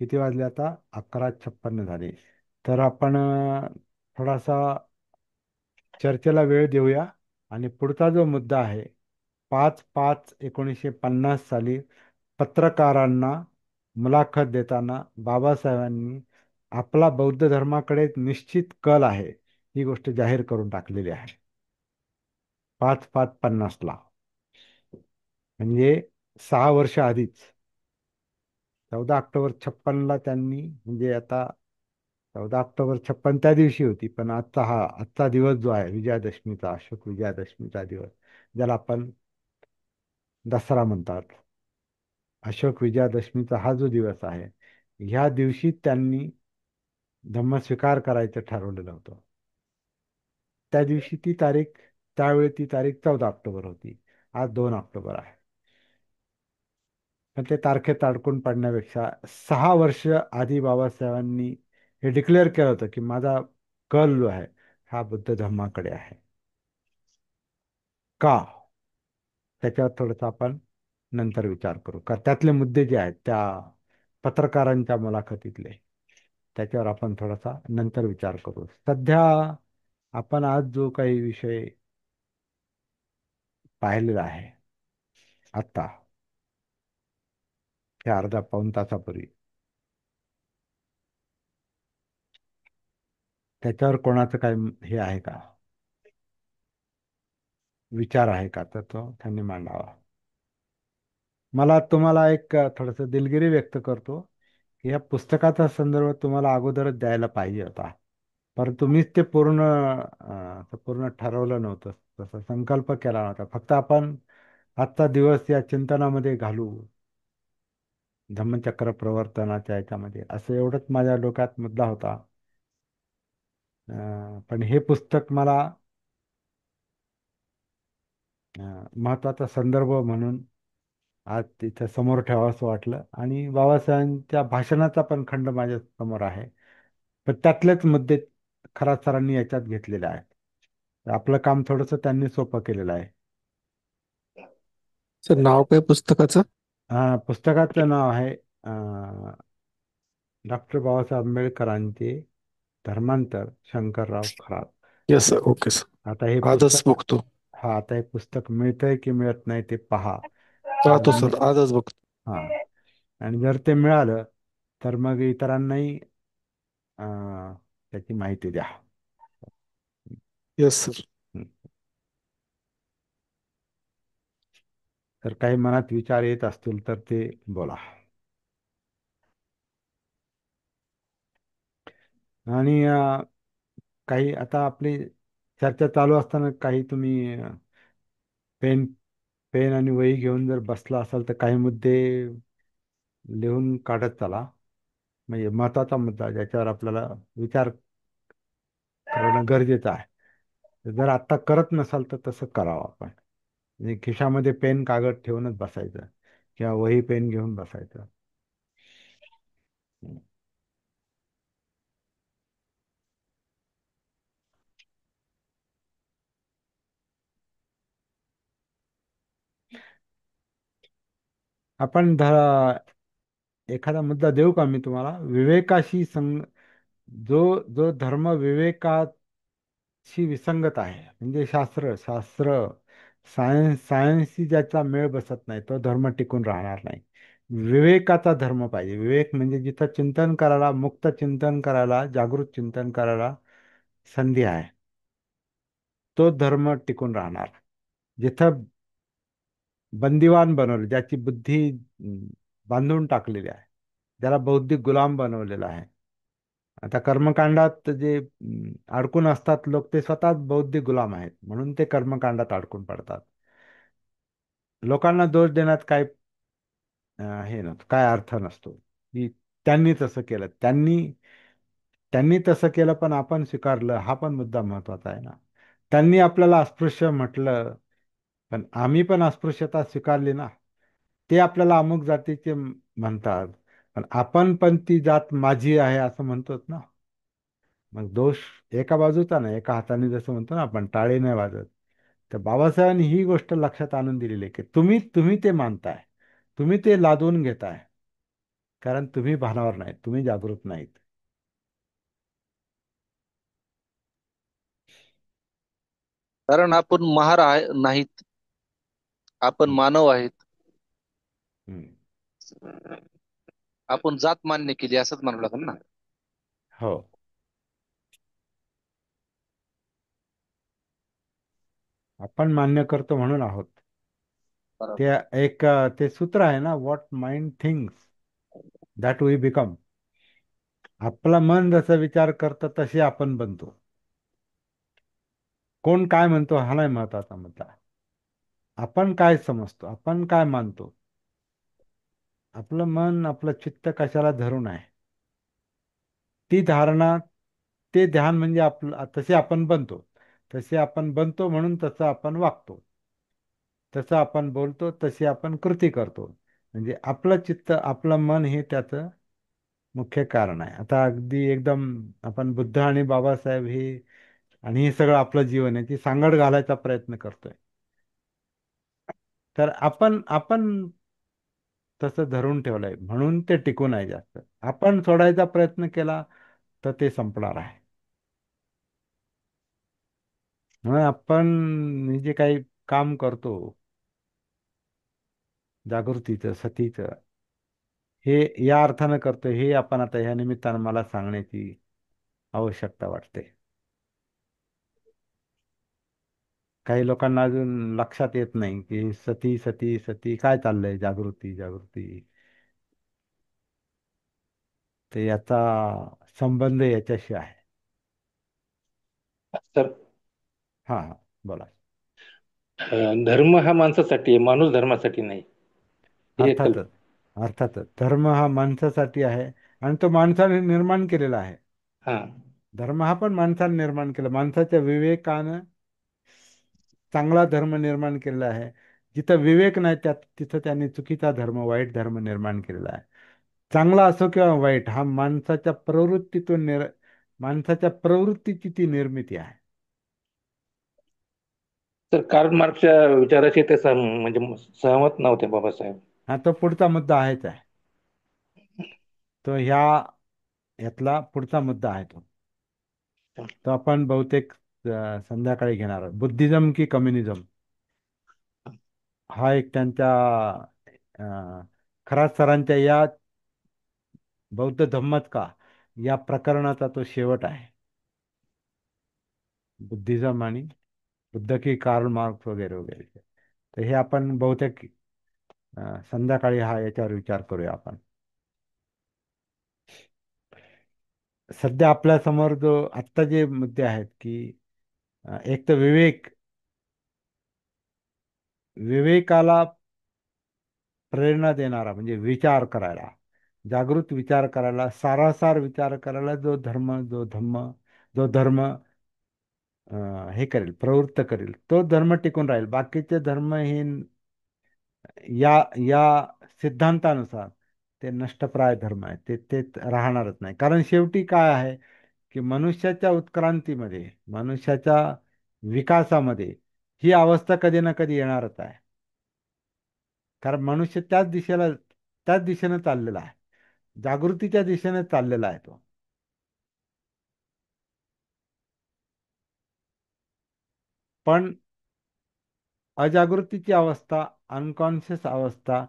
S1: किती वाजले आता? 11:56 झाले. तर आपण थोडासा चर्चेला वेळ देऊया आणि पुढचा जो मुद्दा आहे, 5/5/1950 साली पत्रकारांना मुलाखत देताना बाबासाहेबांनी आपला बौद्ध धर्माकडे निश्चित कल आहे ही गोष्ट जाहीर करून टाकलेली आहे. 5/5/50 म्हणजे 6 वर्ष आधीच 14 ऑक्टोबर 56 त्यांनी, म्हणजे आता 14 ऑक्टोबर 56 त्या दिवशी होती, पण आजचा दिवस जो आहे विजयादशमीचा, अशोक विजयादशमीचा दिवस, ज्याला आपण दसरा म्हणतात, अशोक विजयादशमीचा हा जो दिवस आहे, ह्या दिवशी त्यांनी धम्म स्वीकार करायचं ठरवलेलं होतं. त्या दिवशी ती तारीख, त्यावेळी ती तारीख 14 ऑक्टोबर होती. आज 2 ऑक्टोबर आहे. पण ते तारखेत अडकून पडण्यापेक्षा 6 वर्ष आधी बाबासाहेबांनी हे डिक्लेअर केलं होतं की माझा कल जो आहे हा बुद्ध धर्माकडे आहे. का? त्याच्यावर थोडंसं आपण नंतर विचार करू. का त्यातले मुद्दे जे आहेत त्या पत्रकारांच्या मुलाखतीतले, त्याच्यावर आपण थोडासा नंतर विचार करू. सध्या आपण आज जो काही विषय पाहिलेला आहे आता, त्या अर्धा पाऊण तासापूर्वी, त्याच्यावर कोणाचं काय हे आहे का, विचार आहे का, तर तो त्यांनी मांडावा. मला तुम्हाला एक थोडंसं दिलगिरी व्यक्त करतो की या पुस्तकाचा संदर्भ तुम्हाला अगोदरच द्यायला पाहिजे होता, परंतु मीच ते पूर्ण ठरवलं नव्हतं, तसा संकल्प केला नव्हता. फक्त आपण आजचा दिवस या चिंतनामध्ये घालू, धम्मचक्र प्रवर्तनाच्या याच्यामध्ये, असं एवढंच माझ्या डोक्यात मुद्दा होता. पण हे पुस्तक मला महत्वाचा संदर्भ म्हणून आज तिथं समोर ठेवावंसं वाटलं. आणि बाबासाहेबांच्या भाषणाचा पण खंड माझ्या समोर आहे, पण त्यातलेच मुद्दे खरा सरांनी याच्यात घेतलेले आहेत. तर आपलं काम थोडंसं त्यांनी सोपं केलेलं आहे.
S3: सर, नाव काय पुस्तकाचं?
S1: पुस्तकाचं नाव आहे डॉक्टर बाबासाहेब आंबेडकरांचे धर्मांतर, Shankarrao Kharat.
S3: Yes sir, okay
S1: आता हे
S3: सर, आजच
S1: पुस्तक
S3: बघतो.
S1: हा आता हे पुस्तक मिळतंय की मिळत नाही ते पहा.
S3: पाहतो
S1: आणि
S3: सर, आजच बघतो.
S1: हा, आणि जर ते मिळालं तर मग इतरांनाही त्याची माहिती द्या.
S3: Yes sir.
S1: हं. तर काही मनात विचार येत असतील तर ते बोला. आणि काही आता आपली चर्चा चालू असताना काही तुम्ही पेन पेन आणि वही घेऊन जर बसला असाल तर काही मुद्दे लिहून काढत चला. म्हणजे महत्वाचा मुद्दा ज्याच्यावर आपल्याला विचार करणं गरजेचं आहे. तर जर आत्ता करत नसाल तर तसं करावं आपण. म्हणजे खिशामध्ये पेन कागद ठेवूनच बसायचं किंवा वही पेन घेऊन बसायचं. आपण एखादा मुद्दा देऊ का मी तुम्हाला? विवेकाशी जो जो धर्म विवेकाशी विसंगत आहे, म्हणजे शास्त्र शास्त्र सायन्सशी ज्याचा मेळ बसत नाही, तो धर्म टिकून राहणार नाही. विवेकाचा धर्म पाहिजे. विवेक म्हणजे जिथं चिंतन करायला, मुक्त चिंतन करायला, जागृत चिंतन करायला संधी आहे, तो धर्म टिकून राहणार. जिथं बंदिवान बनवलं, ज्याची बुद्धी बांधून टाकलेली आहे, ज्याला बौद्धिक गुलाम बनवलेला आहे. आता कर्मकांडात जे अडकून असतात लोक, ते स्वतःच बौद्धिक गुलाम आहेत, म्हणून ते कर्मकांडात अडकून पडतात. लोकांना दोष देण्यात काय हे नसतं, काय अर्थ नसतो की त्यांनी तसं केलं, त्यांनी त्यांनी तसं केलं पण आपण स्वीकारलं, हा पण मुद्दा महत्वाचा आहे ना. त्यांनी आपल्याला अस्पृश्य म्हटलं, पण आम्ही पण अस्पृश्यता स्वीकारली ना. ते आपल्याला अमुक जातीचे म्हणतात, पण आपण पण ती जात माझी आहे असं म्हणतोच ना. मग दोष एका बाजूचा नाही, एका हाताने जसं म्हणतो ना आपण, टाळी नाही वाजत. तर बाबासाहेबांनी ही गोष्ट लक्षात आणून दिलेली आहे की तुम्ही तुम्ही ते मानताय, तुम्ही ते लादवून घेताय, कारण तुम्ही भानावर नाहीत, तुम्ही जागृत नाहीत.
S4: कारण आपण महार नाहीत, आपण
S1: हं,
S4: मानव आहेत.
S1: हं.
S4: आपण जात मान्य केली असंच म्हणावं लागेल ना.
S1: हो. आपण मान्य करतो म्हणून आहोत.
S4: बरोबर.
S1: ते ते सूत्र आहे ना, what mind things that we become. आपलं मन जसं विचार करतं तसे आपण बनतो. कोण काय म्हणतो हा नाही महत्वाचा मुद्दा. आपण काय समजतो, आपण काय मानतो, आपलं मन आपलं चित्त कशाला धरून आहे, ती धारणा, ते ध्यान म्हणजे आपलं, तसे आपण बनतो. तसे आपण बनतो म्हणून तसं आपण वागतो, तसं आपण बोलतो, तशी आपण कृती करतो. म्हणजे आपलं चित्त आपलं मन हे त्याचं मुख्य कारण आहे. आता अगदी एकदम आपण बुद्ध आणि बाबासाहेब हे आणि हे सगळं आपलं जीवन याची सांगड घालायचा प्रयत्न करतोय. तर आपण आपण तसं धरून ठेवलंय म्हणून ते टिकून आहे जास्त. आपण सोडायचा प्रयत्न केला तर ते संपणार आहे. म्हणून आपण हे जे काही काम करतो जागृतीचं, सतीचं, हे या अर्थानं करतो, हे आपण आता ह्या निमित्तानं मला सांगण्याची आवश्यकता वाटते. काही लोकांना अजून लक्षात येत नाही की सती सती सती काय चाललंय, जागृती जागृती. तर याचा संबंध याच्याशी आहे.
S2: तर
S1: हा हा, बोला.
S2: धर्म हा माणसासाठी आहे, माणूस धर्मासाठी नाही. ही एक
S1: अर्थातच, अर्थातच धर्म हा माणसासाठी आहे आणि तो माणसाने निर्माण केलेला आहे.
S2: हा.
S1: धर्म हा पण माणसाने निर्माण केला, माणसाच्या विवेकानं चांगला धर्म निर्माण केलेला आहे. जिथं विवेक नाही त्यात तिथं त्यांनी चुकीचा धर्म, वाईट धर्म निर्माण केलेला आहे. चांगला असो किंवा वाईट, हा माणसाच्या प्रवृत्तीतून माणसाच्या प्रवृत्तीची ती निर्मिती आहे.
S2: तर कार्ल मार्क्सच्या विचाराशी ते म्हणजे सहमत नव्हते बाबासाहेब.
S1: हा तो पुढचा मुद्दा आहेच आहे. तो यातला पुढचा मुद्दा आहे तो. तो आपण बहुतेक संध्याकाळी घेणार आहोत. बुद्धिझम की कम्युनिझम हा एक त्यांच्या खरात सरांच्या या बौद्ध धम्मत का या प्रकरणाचा तो शेवट आहे. बुद्धिझम आणि बुद्ध की कार्ल मार्क्स वगैरे वगैरे. तर हे आपण बहुतेक संध्याकाळी याच्यावर विचार करूया आपण. सध्या आपल्या समोर जो आत्ता जे मुद्दे आहेत की एक तर विवेकाला प्रेरणा देणारा म्हणजे विचार करायला, जागृत विचार करायला, सारासार विचार करायला जो धम्म, जो धर्म हे करेल, प्रवृत्त करेल, तो धर्म टिकून राहील. बाकीचे धर्म हे या या सिद्धांतानुसार ते नष्टप्राय धर्म आहे, ते राहणारच नाही. कारण शेवटी काय आहे की मनुष्याच्या उत्क्रांतीमध्ये, मनुष्याच्या विकासामध्ये ही अवस्था कधी ना कधी येणारच आहे. कारण मनुष्य त्याच दिशेनं चाललेला आहे, जागृतीच्या दिशेने चाललेला आहे तो. पण अजागृतीची अवस्था, अनकॉन्शियस अवस्था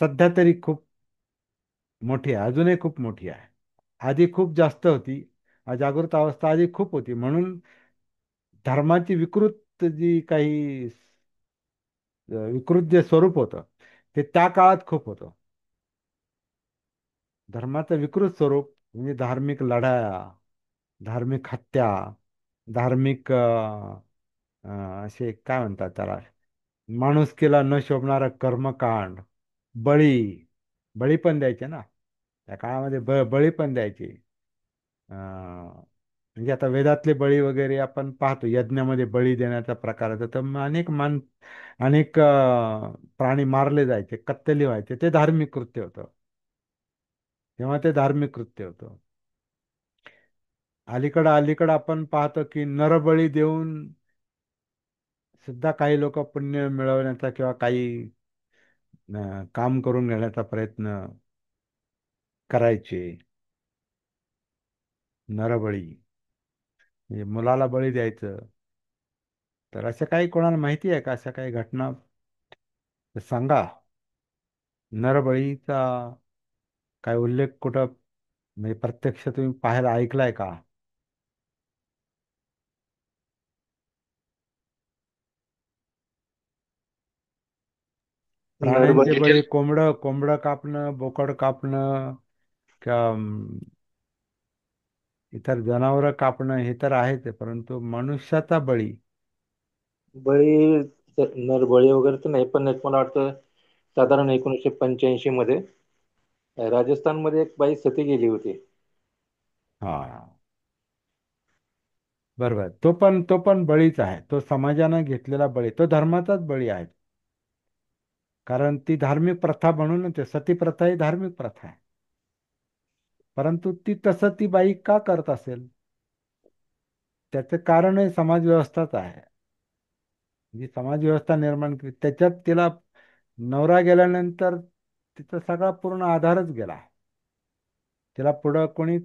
S1: सध्या तरी खूप मोठी आहे, अजूनही खूप मोठी आहे. आधी खूप जास्त होती, अजागृत अवस्था आधी खूप होती. म्हणून धर्माची विकृत जे स्वरूप होतं ते त्या काळात खूप होतं. धर्माचं विकृत स्वरूप म्हणजे धार्मिक लढाया, धार्मिक हत्या, धार्मिक असे काय म्हणतात त्याला, माणुसकीला न शोभणारं कर्मकांड, बळी, बळी पण द्यायचे ना त्या काळामध्ये, बळी पण द्यायचे. म्हणजे आता वेदातले बळी वगैरे आपण पाहतो, यज्ञामध्ये बळी देण्याचा प्रकार होता. तर मग अनेक प्राणी मारले जायचे, कत्तली व्हायचे, ते धार्मिक कृत्य होतं. तेव्हा ते धार्मिक कृत्य होतं. अलीकडं आपण पाहतो की नरबळी देऊन सुद्धा काही लोक पुण्य मिळवण्याचा किंवा काही काम करून घेण्याचा प्रयत्न करायचे. नरबळी म्हणजे मुलाला बळी द्यायचं. तर असं काही कोणाला माहिती आहे का, अशा काही घटना तर सांगा. नरबळीचा काय उल्लेख कुठं म्हणजे प्रत्यक्ष तुम्ही पाहायला ऐकलाय का? प्राण्यांचे
S4: नरबळी
S1: बळी, कोंबडं कोंबडं कापणं, बोकड कापणं, का इतर जनावरं कापणं हे तर आहेच आहे, परंतु मनुष्याचा बळी.
S2: बळी, नरबळी वगैरे तर नाही, पण एक मला वाटतं साधारण 1985 मध्ये राजस्थानमध्ये एक बाई सती गेली होती.
S1: हा, बरोबर. तो पण बळीच आहे. तो समाजानं घेतलेला बळी, तो धर्माचाच बळी आहे. कारण ती धार्मिक प्रथा म्हणूनच आहे. सती प्रथा ही धार्मिक प्रथा आहे. परंतु तसं ती बाई का करत असेल, त्याचं कारण हे समाज व्यवस्थाच आहे. जी समाज व्यवस्था निर्माण केली त्याच्यात तिला नवरा गेल्यानंतर तिचा सगळा पूर्ण आधारच गेला. तिला पुढं कोणी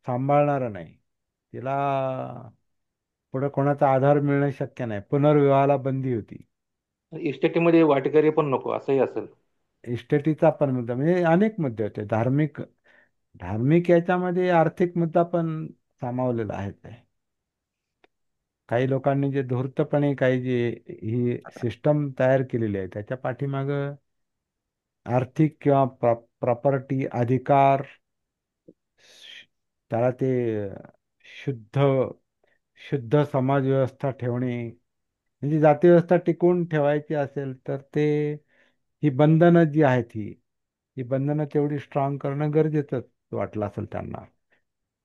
S1: सांभाळणार नाही. तिला पुढे कोणाचा आधार मिळणं शक्य नाही. पुनर्विवाहाला बंदी होती.
S2: इस्टेटीमध्ये वाटेकरी पण नको असंही असेल.
S1: इस्टेटीचा पण मुद्दा, म्हणजे अनेक मुद्दे होते. धार्मिक धार्मिक याच्यामध्ये आर्थिक मुद्दा पण सामावलेला आहे ते. काही लोकांनी जे धूर्तपणे काही जे ही सिस्टम तयार केलेली आहे त्याच्या पाठीमागं आर्थिक किंवा प्रॉपर्टी अधिकार, त्याला ते शुद्ध शुद्ध समाज व्यवस्था ठेवणे, म्हणजे जाती व्यवस्था टिकवून ठेवायची असेल तर ते ही बंधनं जी आहेत ही बंधनं तेवढी स्ट्रॉंग करणं गरजेचंच वाटलं असेल त्यांना.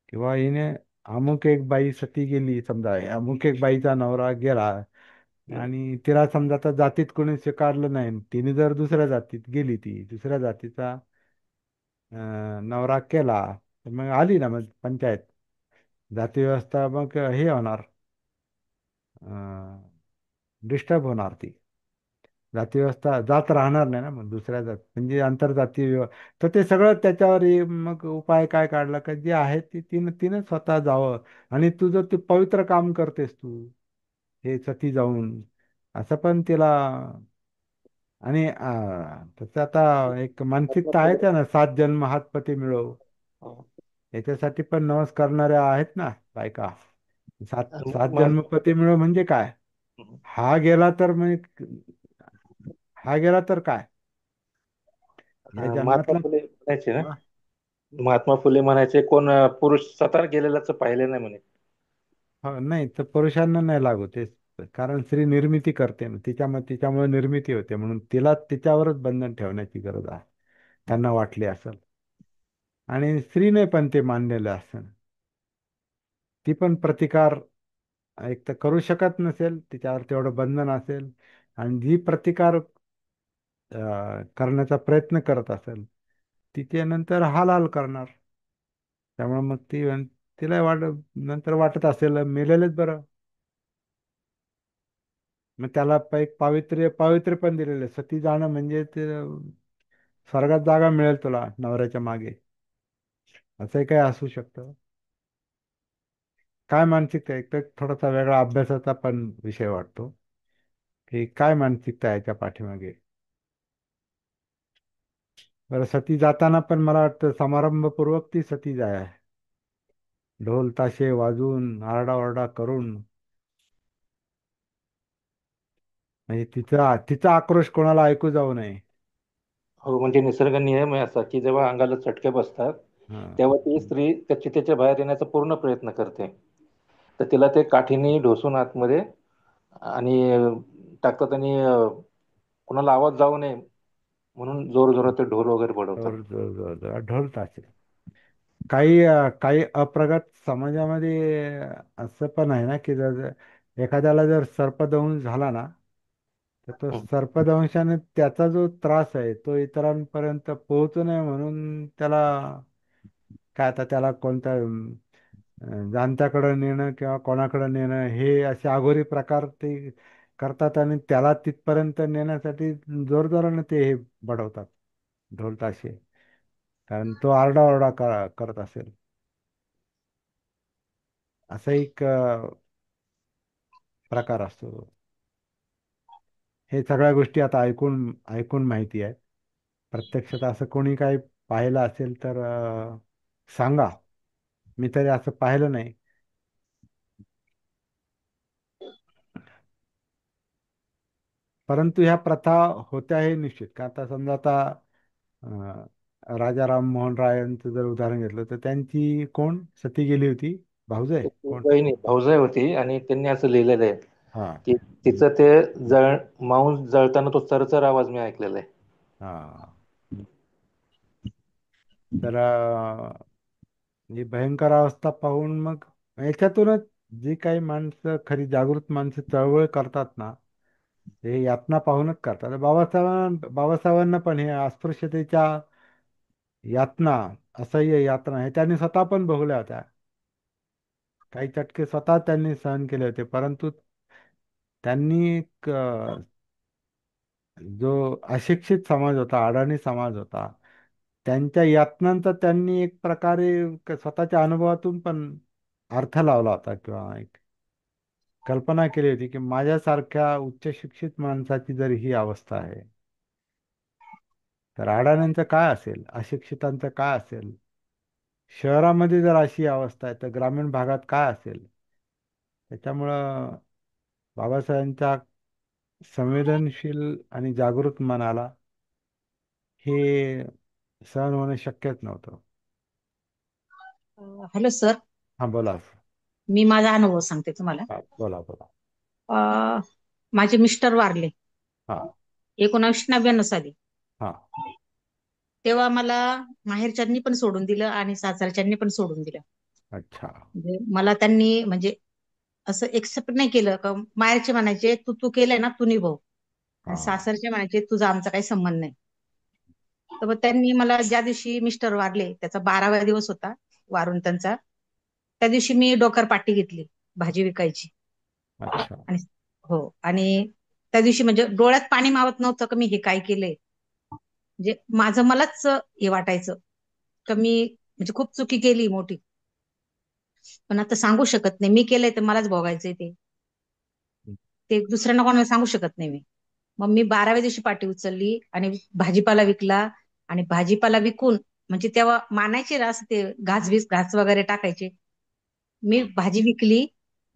S1: किंवा हिने अमुक एक बाई सती गेली समजा, अमुक एक बाईचा नवरा गेला आणि तिला समजा आता जातीत कोणी स्वीकारलं नाही, तिने जर दुसऱ्या जातीत गेली, ती दुसऱ्या जातीचा नवरा केला, तर मग आली ना मग पंचायत, जाती व्यवस्था मग हे होणार, डिस्टर्ब होणार. ती जाती व्यवस्था जात राहणार नाही ना, मग दुसऱ्या जात म्हणजे आंतरजातीय तर ते सगळं त्याच्यावर मग उपाय काय काढला का जे आहे ते तिनं तिनं स्वतः जावं. आणि तू जर ते पवित्र काम करतेस तू हे सती जाऊन, असं पण तिला. आणि त्याचं आता एक मानसिकता आहे त्या ना, 7 जन्म हाच पती मिळो, याच्यासाठी पण नवस करणाऱ्या आहेत ना बायका. सात सात जन्म पती मिळो म्हणजे काय, हा गेला तर मग हा गेला तर काय, या
S2: महात्मा
S1: जन्मातला.
S2: फुले म्हणायचे ना,
S1: हा,
S2: महात्मा फुले म्हणायचे, कोण पुरुष स्वतः गेलेलाच पाहिलं नाही म्हणे.
S1: हा, नाही तर पुरुषांना नाही लागू ते. कारण स्त्री निर्मिती करते ना, तिच्यामुळे निर्मिती होते, म्हणून तिला तिच्यावरच बंधन ठेवण्याची गरज आहे, त्यांना वाटले असेल. आणि स्त्रीने पण ते मानलेलं असेल. ती पण प्रतिकार एक तर करू शकत नसेल, तिच्यावर तेवढं बंधन असेल, आणि जी प्रतिकार करण्याचा प्रयत्न करत असेल तिचे नंतर हाल करणार. त्यामुळे मग तिला नंतर वाटत असेल मेलेलंच बरं. मग त्याला एक पावित्र्य पण दिलेलं आहे. सती जाणं म्हणजे ते स्वर्गात जागा मिळेल तुला नवऱ्याच्या मागे, असंही काय असू शकतं. काय मानसिकता एक तर थोडासा वेगळा अभ्यासाचा पण विषय वाटतो, की काय मानसिकता आहे याच्या पाठीमागे. बरं, सती जाताना पण मला वाटतं समारंभपूर्वक ती सती जाय, ढोल ताशे वाजून आरडाओरडा करून, म्हणजे तिचा तिचा आक्रोश कोणाला ऐकू जाऊ नये.
S2: हो, म्हणजे निसर्ग नियम आहे असा की जेव्हा अंगाला चटके बसतात
S1: हा,
S2: तेव्हा ती स्त्री त्या चितेच्या बाहेर येण्याचा पूर्ण प्रयत्न करते. तर तिला ते काठीने ढोसून आतमध्ये आणि टाकतात, आणि कोणाला आवाज जाऊ नये म्हणून जोर जोरात ते ढोल वगैरे बडवतात.
S1: जोर जोर जोर जोर ढोल ताशे. काही अप्रगत समाजामध्ये असं पण आहे ना, की जर एखाद्याला जर सर्पदंश झाला ना, तर तो
S2: हं.
S1: सर्पदंशाने त्याचा जो त्रास आहे तो इतरांपर्यंत पोहोचू नये म्हणून त्याला काय, आता त्याला कोणता जाणत्याकडे नेणं किंवा कोणाकडे नेणं हे असे अघोरी प्रकार ते करतात, आणि त्याला तिथपर्यंत नेण्यासाठी जोरजोराने ते हे बडवतात ढोल ताशे, कारण तो आरडाओरडा करत असेल. असा एक प्रकार असतो. हे सगळ्या गोष्टी आता ऐकून ऐकून माहिती आहे. प्रत्यक्षात असं कोणी काही पाहिलं असेल तर सांगा. मी तरी असं पाहिलं नाही. परंतु ह्या प्रथा होत्या हे निश्चित. का आता समजा आता अं, राजा राममोहन राय यांचं जर उदाहरण घेतलं तर त्यांची कोण सती गेली होती, भाऊजाई
S2: त्याची
S1: कोण?
S2: बहिणी भाऊजाई होती आणि त्यांनी असं लिहिलेलं आहे
S1: हा.
S2: की तिचं ते मांस जळताना तो चरचर आवाज मी ऐकलेला आहे.
S1: हा. तर ही भयंकर अवस्था पाहून मग याच्यातूनच जी काही माणसं, खरी जागृत माणसं चळवळ करतात ना, हे यातना पाहूनच करतात. बाबासाहेबांना पण हे अस्पृश्यतेच्या यातना, असह्य यातना हे त्यांनी स्वतः पण भोगल्या होत्या. काही चटके स्वतः त्यांनी सहन केले होते. परंतु त्यांनी एक, जो अशिक्षित समाज होता, अडाणी समाज होता, त्यांच्या यातनांचा त्यांनी एक प्रकारे स्वतःच्या अनुभवातून पण अर्थ लावला होता, किंवा एक कल्पना केली होती की माझ्यासारख्या उच्च शिक्षित माणसाची जर ही अवस्था आहे, तर अडाण्यांचं काय असेल, अशिक्षितांचं काय असेल, शहरामध्ये जर अशी अवस्था आहे तर ग्रामीण भागात काय असेल. त्याच्यामुळं बाबासाहेबांच्या संवेदनशील आणि जागृत मनाला हे सहन होणं शक्यच नव्हतं.
S5: Hello sir.
S1: हा, बोला.
S5: मी माझा अनुभव सांगते तुम्हाला.
S1: हा, बोला बोला.
S5: अं, माझे मिस्टर वारले
S1: हा.
S5: 1999 साली.
S1: हा.
S5: तेव्हा मला माहेरच्यांनी पण सोडून दिलं आणि सासरच्यांनी पण सोडून दिलं.
S1: अच्छा.
S5: म्हणजे मला त्यांनी म्हणजे असं एक्सेप्ट नाही केलं. का माहेरचे म्हणायचे तू तू केलंय ना तू निभव, आणि
S1: हा.
S5: सासरचे म्हणायचे तुझा आमचा काही संबंध नाही. तर मग त्यांनी मला, ज्या दिवशी मिस्टर वारले त्याचा 12वा दिवस होता वारून त्यांचा, त्या दिवशी मी डोक्यावर पाटी घेतली भाजी विकायची.
S1: अच्छा.
S5: आणि हो, आणि त्या दिवशी म्हणजे डोळ्यात पाणी मावत नव्हतं का मी हे काय केलंय. म्हणजे माझं मलाच हे वाटायचं का मी म्हणजे खूप चुकी केली मोठी. पण आता सांगू शकत नाही, मी केलंय तर मलाच भोगायचंय ते. ते दुसऱ्यांना कोणाला सांगू शकत नाही मी. मग मी 12व्या दिवशी पाठी उचलली आणि भाजीपाला विकला. आणि भाजीपाला विकून, म्हणजे तेव्हा मानायचे ना असं ते घास वगैरे टाकायचे. मी भाजी विकली.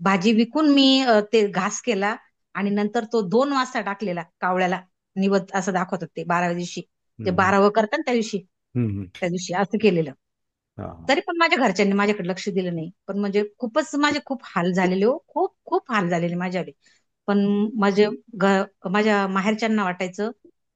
S5: भाजी विकून मी ते घास केला. आणि नंतर तो 2 वाजता टाकलेला कावळ्याला निवद असं दाखवतात ते 12व्या दिवशी. ते
S1: हम्म.
S5: 12वं करतात ना त्या दिवशी,
S1: हम्म.
S5: त्या दिवशी असं केलेलं.
S1: हा.
S5: तरी पण माझ्या घरच्यांनी माझ्याकडे लक्ष दिलं नाही. पण म्हणजे खूपच माझे खूप हाल झालेले हो, खूप खूप हाल झालेले माझ्याकडे. पण माझे माझ्या माहेरच्यांना वाटायचं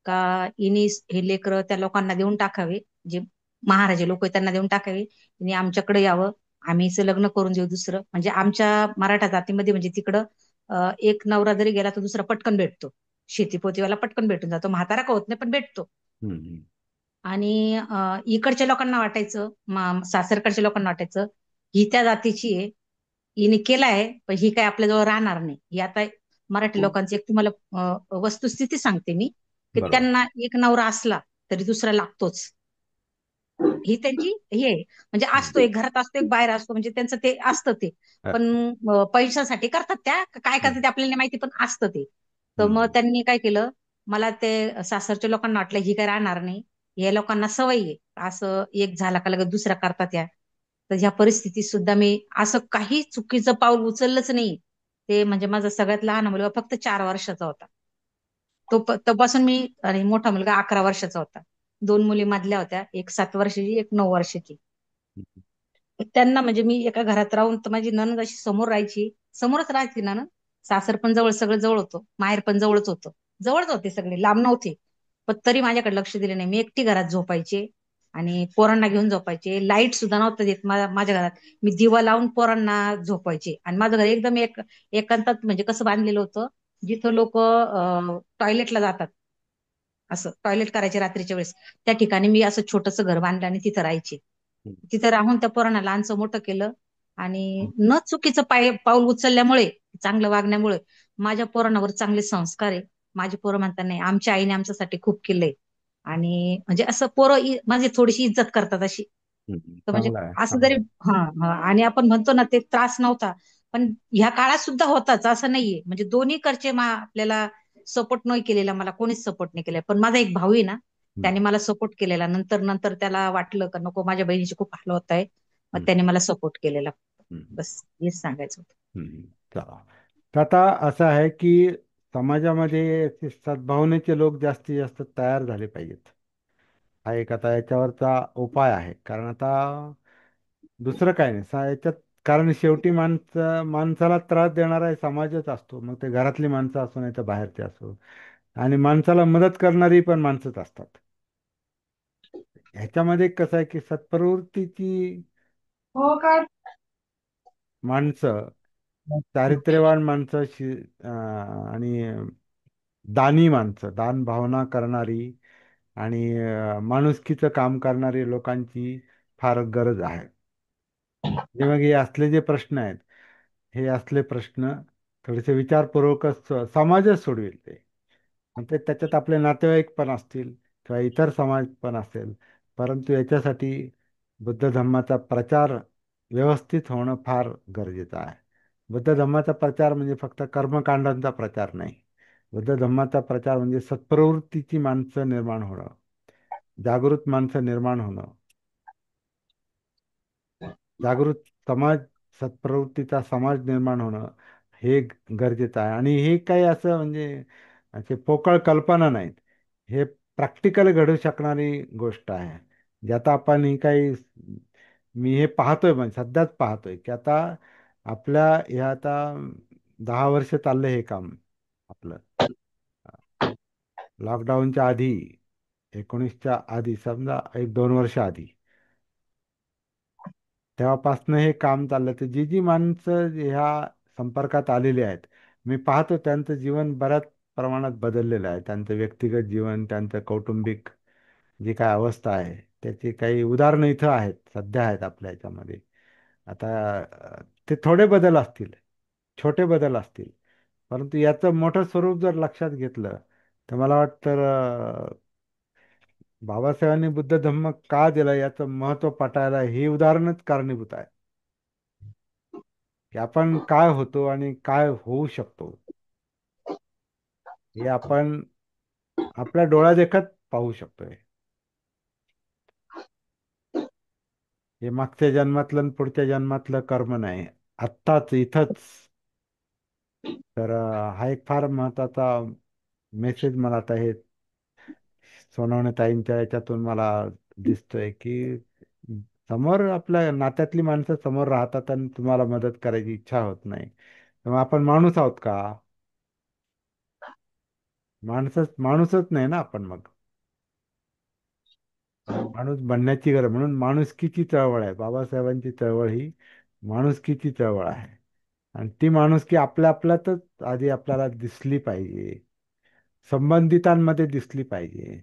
S5: का इनी हे लेकरं त्या लोकांना देऊन टाकावे, जे महाराजे लोक आहेत त्यांना देऊन टाकावे, इनी आमच्याकडे यावं, आम्ही हिचं लग्न करून देऊ दुसरं. म्हणजे आमच्या मराठा जातीमध्ये म्हणजे तिकडं एक नवरा जरी गेला तर दुसरा पटकन भेटतो. शेतीपोतीवाला पटकन भेटून जातो, म्हातारा का होत नाही पण भेटतो.
S1: हम्म.
S5: आणि इकडच्या लोकांना वाटायचं, सासरकडच्या लोकांना वाटायचं ही त्या जातीची आहे, हिने केलाय पण ही काय आपल्याजवळ राहणार नाही. ही आता मराठी लोकांची एक तुम्हाला वस्तुस्थिती सांगते मी, की
S1: बरोबर.
S5: त्यांना एक नवरा असला तरी दुसरा लागतोच. ही त्यांची हे आहे. म्हणजे असतो, एक घरात असतो एक बाहेर असतो, म्हणजे त्यांचं ते असतं ते. पण
S1: असतं.
S5: पैशासाठी करतात त्या, काय करतात
S1: हम्म.
S5: ते आपल्याला नाही माहिती, पण असतं ते. तर मग
S1: हम्म.
S5: त्यांनी काय केलं, मला ते सासरच्या लोकांना वाटलं ही काय राहणार नाही, या लोकांना सवय आहे असं एक झाला का लगेच दुसरा करतात या. तर ह्या परिस्थितीत सुद्धा मी असं काही चुकीचं पाऊल उचललंच नाही. ते म्हणजे माझा सगळ्यात लहान मुलगा फक्त 4 वर्षाचा होता. तोपासून मी, आणि मोठा मुलगा 11 वर्षाचा होता. 2 मुली मधल्या होत्या, एक 7 वर्षाची एक 9 वर्षाची. त्यांना म्हणजे मी एका घरात राहून, तर माझी नणंद अशी समोर राहायची, समोरच राहायची नणंद. सासर पण जवळ, सगळं जवळ होतं, माहेर पण जवळच होतं, जवळच होते सगळे, लांब नव्हते. पण तरी माझ्याकडे लक्ष दिलं नाही. मी एकटी घरात झोपायचे आणि पोरांना घेऊन झोपायचे. लाईट सुद्धा नव्हतं देत माझ्या घरात. मी दिवा लावून पोरांना झोपायचे. आणि माझं घर एकदम एकांतात, म्हणजे कसं बांधलेलं होतं, जिथं लोक टॉयलेटला जातात, असं टॉयलेट करायचे रात्रीच्या वेळेस, त्या ठिकाणी मी असं छोटंसं घर बांधलं आणि तिथं राहायचे. तिथं राहून त्या पोरांना लहानचं मोठं केलं. आणि न चुकीचं पाऊल उचलल्यामुळे, चांगलं वागण्यामुळे माझ्या पोरांवर चांगले संस्कार आहे. माझी पोरं म्हणतात नाही आमच्या आईने आमच्यासाठी खूप केलंय. आणि म्हणजे असं पोरं माझी थोडीशी इज्जत करतात अशी. तर म्हणजे
S1: चांगलं आहे,
S5: असं जरी,
S1: चांगलं आहे.
S5: हा हा, आणि आपण म्हणतो ना ते त्रास नव्हता, पण ह्या काळात सुद्धा होताच असं नाहीये. म्हणजे दोन्ही कडचे आपल्याला सपोर्ट नाही केलेला, मला कोणीच सपोर्ट नाही केला. पण माझा एक भाऊ आहे ना, त्याने
S1: हम्म.
S5: मला सपोर्ट केलेला. नंतर नंतर त्याला वाटलं का नको, माझ्या बहिणीची खूप हाल होत आहे, मग
S1: हम्म.
S5: त्याने मला सपोर्ट केलेला.
S1: हम्म.
S5: बस हेच सांगायचं होतं.
S1: चला. तर आता असं आहे की समाजामध्ये असे सद्भावनेचे लोक जास्तीत जास्त तयार झाले पाहिजेत. हा एक आता याच्यावरचा उपाय आहे. कारण आता दुसरं काय नाही याच्यात. कारण शेवटी माणसाला त्रास देणारा हे समाजच असतो. मग ते घरातली माणसं असो नाही तर बाहेरचे असो. आणि माणसाला मदत करणारी पण माणसंच असतात. ह्याच्यामध्ये कसं आहे की सत्प्रवृत्तीची माणसं, चारित्र्यवान माणसं, आणि दानी माणसं, दान भावना करणारी आणि माणुसकीचं काम करणारी लोकांची फार गरज आहे. जे मग हे असले जे प्रश्न आहेत, हे असले प्रश्न थोडेसे विचारपूर्वकच समाजच सोडवेल ते. मग ते त्याच्यात आपले नातेवाईक पण असतील किंवा इतर समाज पण असेल. परंतु याच्यासाठी बुद्ध धम्माचा प्रचार व्यवस्थित होणं फार गरजेचं आहे. बुद्ध धम्माचा प्रचार म्हणजे फक्त कर्मकांडांचा प्रचार नाही. बुद्ध धम्माचा प्रचार म्हणजे सत्प्रवृत्तीची माणसं निर्माण होणं, जागृत माणसं निर्माण होणं, जागृत समाज, सत्प्रवृत्तीचा समाज निर्माण होणं हे गरजेचं आहे. आणि हे काही असं म्हणजे असे पोकळ कल्पना नाहीत. हे प्रॅक्टिकल घडू शकणारी गोष्ट आहे. जे आता आपण ही काही मी हे पाहतोय म्हणजे सध्याच पाहतोय की आता आपल्या ह्या आता 10 वर्ष चाललंय हे काम आपलं. लॉकडाऊनच्या आधी, 19च्या आधी, समजा 1-2 वर्ष आधी, तेव्हापासनं हे काम चाललं. तर जी जी माणसं ह्या संपर्कात आलेली आहेत, मी पाहतो त्यांचं जीवन बऱ्याच प्रमाणात बदललेलं आहे. त्यांचं व्यक्तिगत जीवन, त्यांचं कौटुंबिक जी काय अवस्था आहे, त्याची काही उदाहरणं इथं आहेत, सध्या आहेत आपल्या ह्याच्यामध्ये. आता ते थोडे बदल असतील, छोटे बदल असतील, परंतु याचं मोठं स्वरूप जर लक्षात घेतलं तर मला वाटतं बाबासाहेबांनी बुद्ध धम्म का दिला याचं महत्त्व पटायला ही उदाहरणच कारणीभूत आहे. की आपण काय होतो आणि काय होऊ शकतो हे आपण आपल्या डोळ्यादेखत पाहू शकतोय. हे मागच्या जन्मातलं आणि पुढच्या जन्मातलं कर्म नाही, आत्ताच इथंच. तर हा एक फार महत्वाचा मेसेज मला आता हे सोनवणे ताईंच्या याच्यातून मला दिसतोय की समोर आपल्या नात्यातली माणसं समोर राहतात आणि तुम्हाला मदत करायची इच्छा होत नाही. मग आपण माणूस आहोत का? माणूसच नाही ना आपण मग. माणूस बनण्याची गरज, म्हणून माणुसकीची चळवळ आहे. बाबासाहेबांची चळवळ ही माणुसकीची चळवळ आहे. आणि ती माणुसकी आपल्या आपल्यातच आधी आपल्याला दिसली पाहिजे, संबंधितांमध्ये दिसली पाहिजे.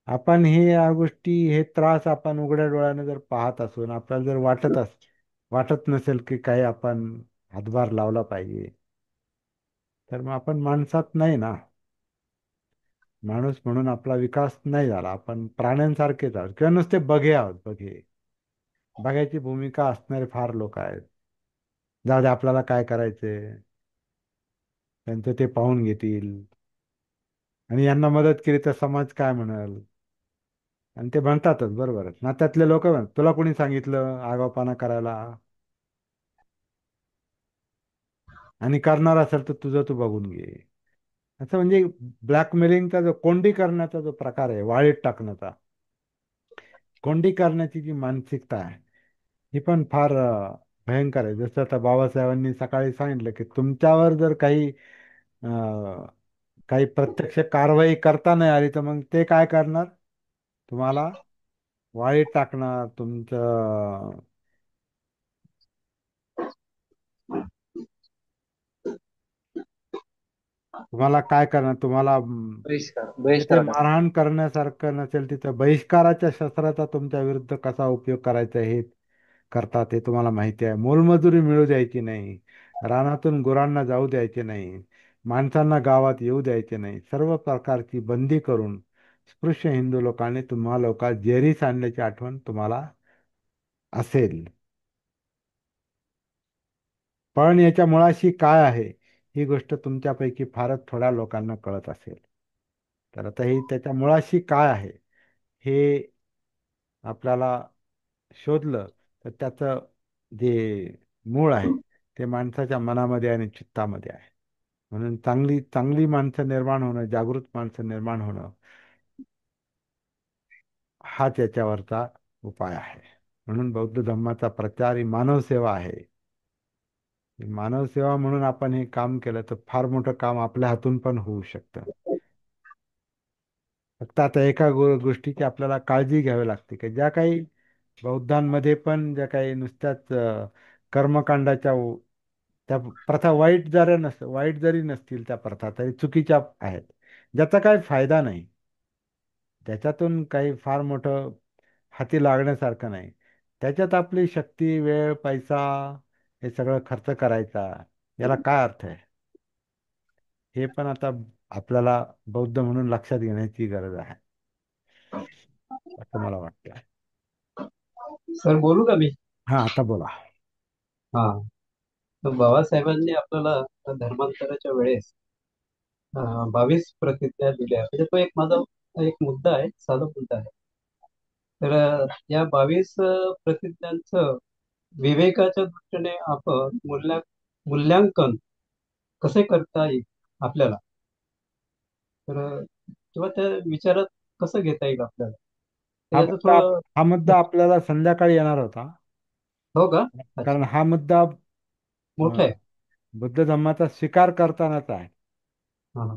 S1: आपण हे या गोष्टी, हे त्रास आपण उघड्या डोळ्याने जर पाहत असून आपल्याला जर वाटत नसेल की काही आपण हातभार लावला पाहिजे, तर मग आपण माणसात नाही ना. माणूस म्हणून आपला विकास नाही झाला. आपण प्राण्यांसारखेच आहोत किंवा नुसते बघे आहोत. बघ्याची भूमिका असणारे फार लोक आहेत. जाऊ दे, आपल्याला काय करायचंय, त्यांचं ते पाहून घेतील आणि यांना मदत केली तर समाज काय म्हणाल. आणि ते म्हणतातच, बरोबर. नात्यातले लोक म्हणतात, तुला कोणी सांगितलं आगाऊपणा करायला, आणि करणार असेल तर तुझं तू बघून घे. असं म्हणजे ब्लॅकमेलिंगचा जो, कोंडी करण्याचा जो प्रकार आहे, वाळीत टाकण्याचा, कोंडी करण्याची जी मानसिकता आहे, ही पण फार भयंकर आहे. जसं आता बाबासाहेबांनी सकाळी सांगितलं की तुमच्यावर जर काही प्रत्यक्ष कारवाई करता नाही आली तर मग ते काय करणार, तुम्हाला वाळीत टाकणार. तुम्हाला काय करणार, तुम्हाला जिथे
S4: बहिष्कार टाक.
S1: मारहाण करण्यासारखं नसेल तिथं बहिष्काराच्या शस्त्राचा तुमच्या विरुद्ध कसा उपयोग करायचा हे करतात, हे तुम्हाला माहिती आहे. मोलमजुरी मिळू द्यायची नाही, रानातून गुरांना जाऊ द्यायचे नाही, माणसांना गावात येऊ द्यायचे नाही. सर्व प्रकारची बंदी करून स्पृश्य हिंदू लोकांनी तुम्हा लोकात जेरी सांडल्याची आठवण तुम्हाला असेल. पण याच्या मुळाशी काय आहे ही गोष्ट तुमच्यापैकी फारच थोड्या लोकांना कळत असेल. तर आता ही त्याच्या मुळाशी काय आहे हे आपल्याला शोधलं तर त्याचं जे मूळ आहे ते माणसाच्या मनामध्ये आणि चित्तामध्ये आहे. म्हणून चांगली चांगली माणसं निर्माण होणं, जागृत माणसं निर्माण होणं, हा त्याच्यावरचा उपाय आहे. म्हणून बौद्ध धर्माचा प्रचार ही मानवसेवा आहे. मानवसेवा म्हणून आपण हे काम केलं तर फार मोठं काम आपल्या हातून पण होऊ शकतं. फक्त आता एका गोष्टीची आपल्याला काळजी घ्यावी लागते की ज्या काही बौद्धांमध्ये पण ज्या काही नुसत्याच कर्मकांडाच्या त्या प्रथा वाईट जरी नसतील त्या प्रथा तरी चुकीच्या आहेत, ज्याचा काही फायदा नाही, त्याच्यातून काही फार मोठं हाती लागण्यासारखं नाही. त्याच्यात आपली शक्ती, वेळ, पैसा हे सगळं खर्च करायचा, याला काय अर्थ आहे? हे पण आता आपल्याला बौद्ध म्हणून लक्षात घेण्याची गरज आहे, असं मला वाटतं.
S6: सर बोलू का मी?
S1: हा, आता बोला.
S6: हा. तर बाबासाहेबांनी आपल्याला धर्मांतराच्या वेळेस 22 प्रतिज्ञा दिल्या. म्हणजे तो एक माझा एक मुद्दा आहे, साधा मुद्दा आहे. तर या 22 प्रतिज्ञांचं विवेकाच्या दृष्टीने आपण मूल्यांकन कसे करता येईल आपल्याला, तर किंवा त्या विचारात कसं घेता येईल आपल्याला, तर
S1: हा
S6: याचं
S1: मुद्दा
S6: थोडं.
S1: हा मुद्दा आपल्याला संध्याकाळी येणार होता.
S6: हो का? अच्छा.
S1: कारण हा मुद्दा
S6: मोठं आहे.
S1: बुद्ध धर्माचा स्वीकार करतानाच आहे.
S6: हा.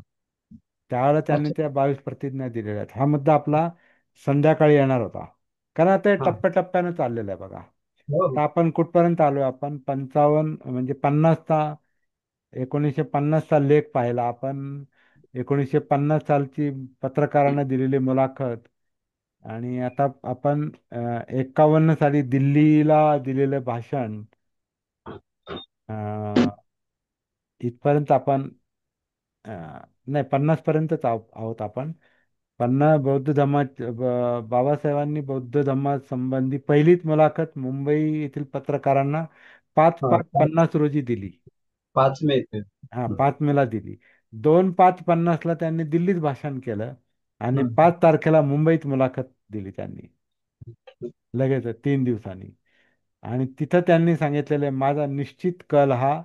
S1: त्यावेळेला त्यांनी
S6: अच्छा.
S1: त्या 22 प्रतिज्ञा दिलेल्या आहेत. हा मुद्दा आपला संध्याकाळी येणार होता. कारण आता हे
S6: हा.
S1: टप्प्याटप्प्यानं चाललेलं आहे बघा.
S6: हो हो.
S1: आता आपण कुठपर्यंत आलोय? आपण 55 म्हणजे 50चा 1950चा लेख पाहिला आपण. 1950 सालची पत्रकारांना दिलेली मुलाखत, आणि आता आपण 51 साली दिल्लीला दिलेलं भाषण, अ, इथपर्यंत आपण नाही 50 पर्यंतच आहोत आपण. बौद्ध धर्मात बाबासाहेबांनी बौद्ध धर्मासंबंधी पहिलीच मुलाखत मुंबई येथील पत्रकारांना पाच
S6: हा.
S1: पाच पन्नास रोजी दिली.
S6: 5 मे ते.
S1: हा, 5 मेला दिली. 2/5/50ला त्यांनी दिल्लीत भाषण केलं, आणि
S6: हम्म.
S1: 5 तारखेला मुंबईत मुलाखत दिली त्यांनी, लगेच 3 दिवसांनी. आणि तिथं त्यांनी सांगितलेलं आहे, माझा निश्चित कल हा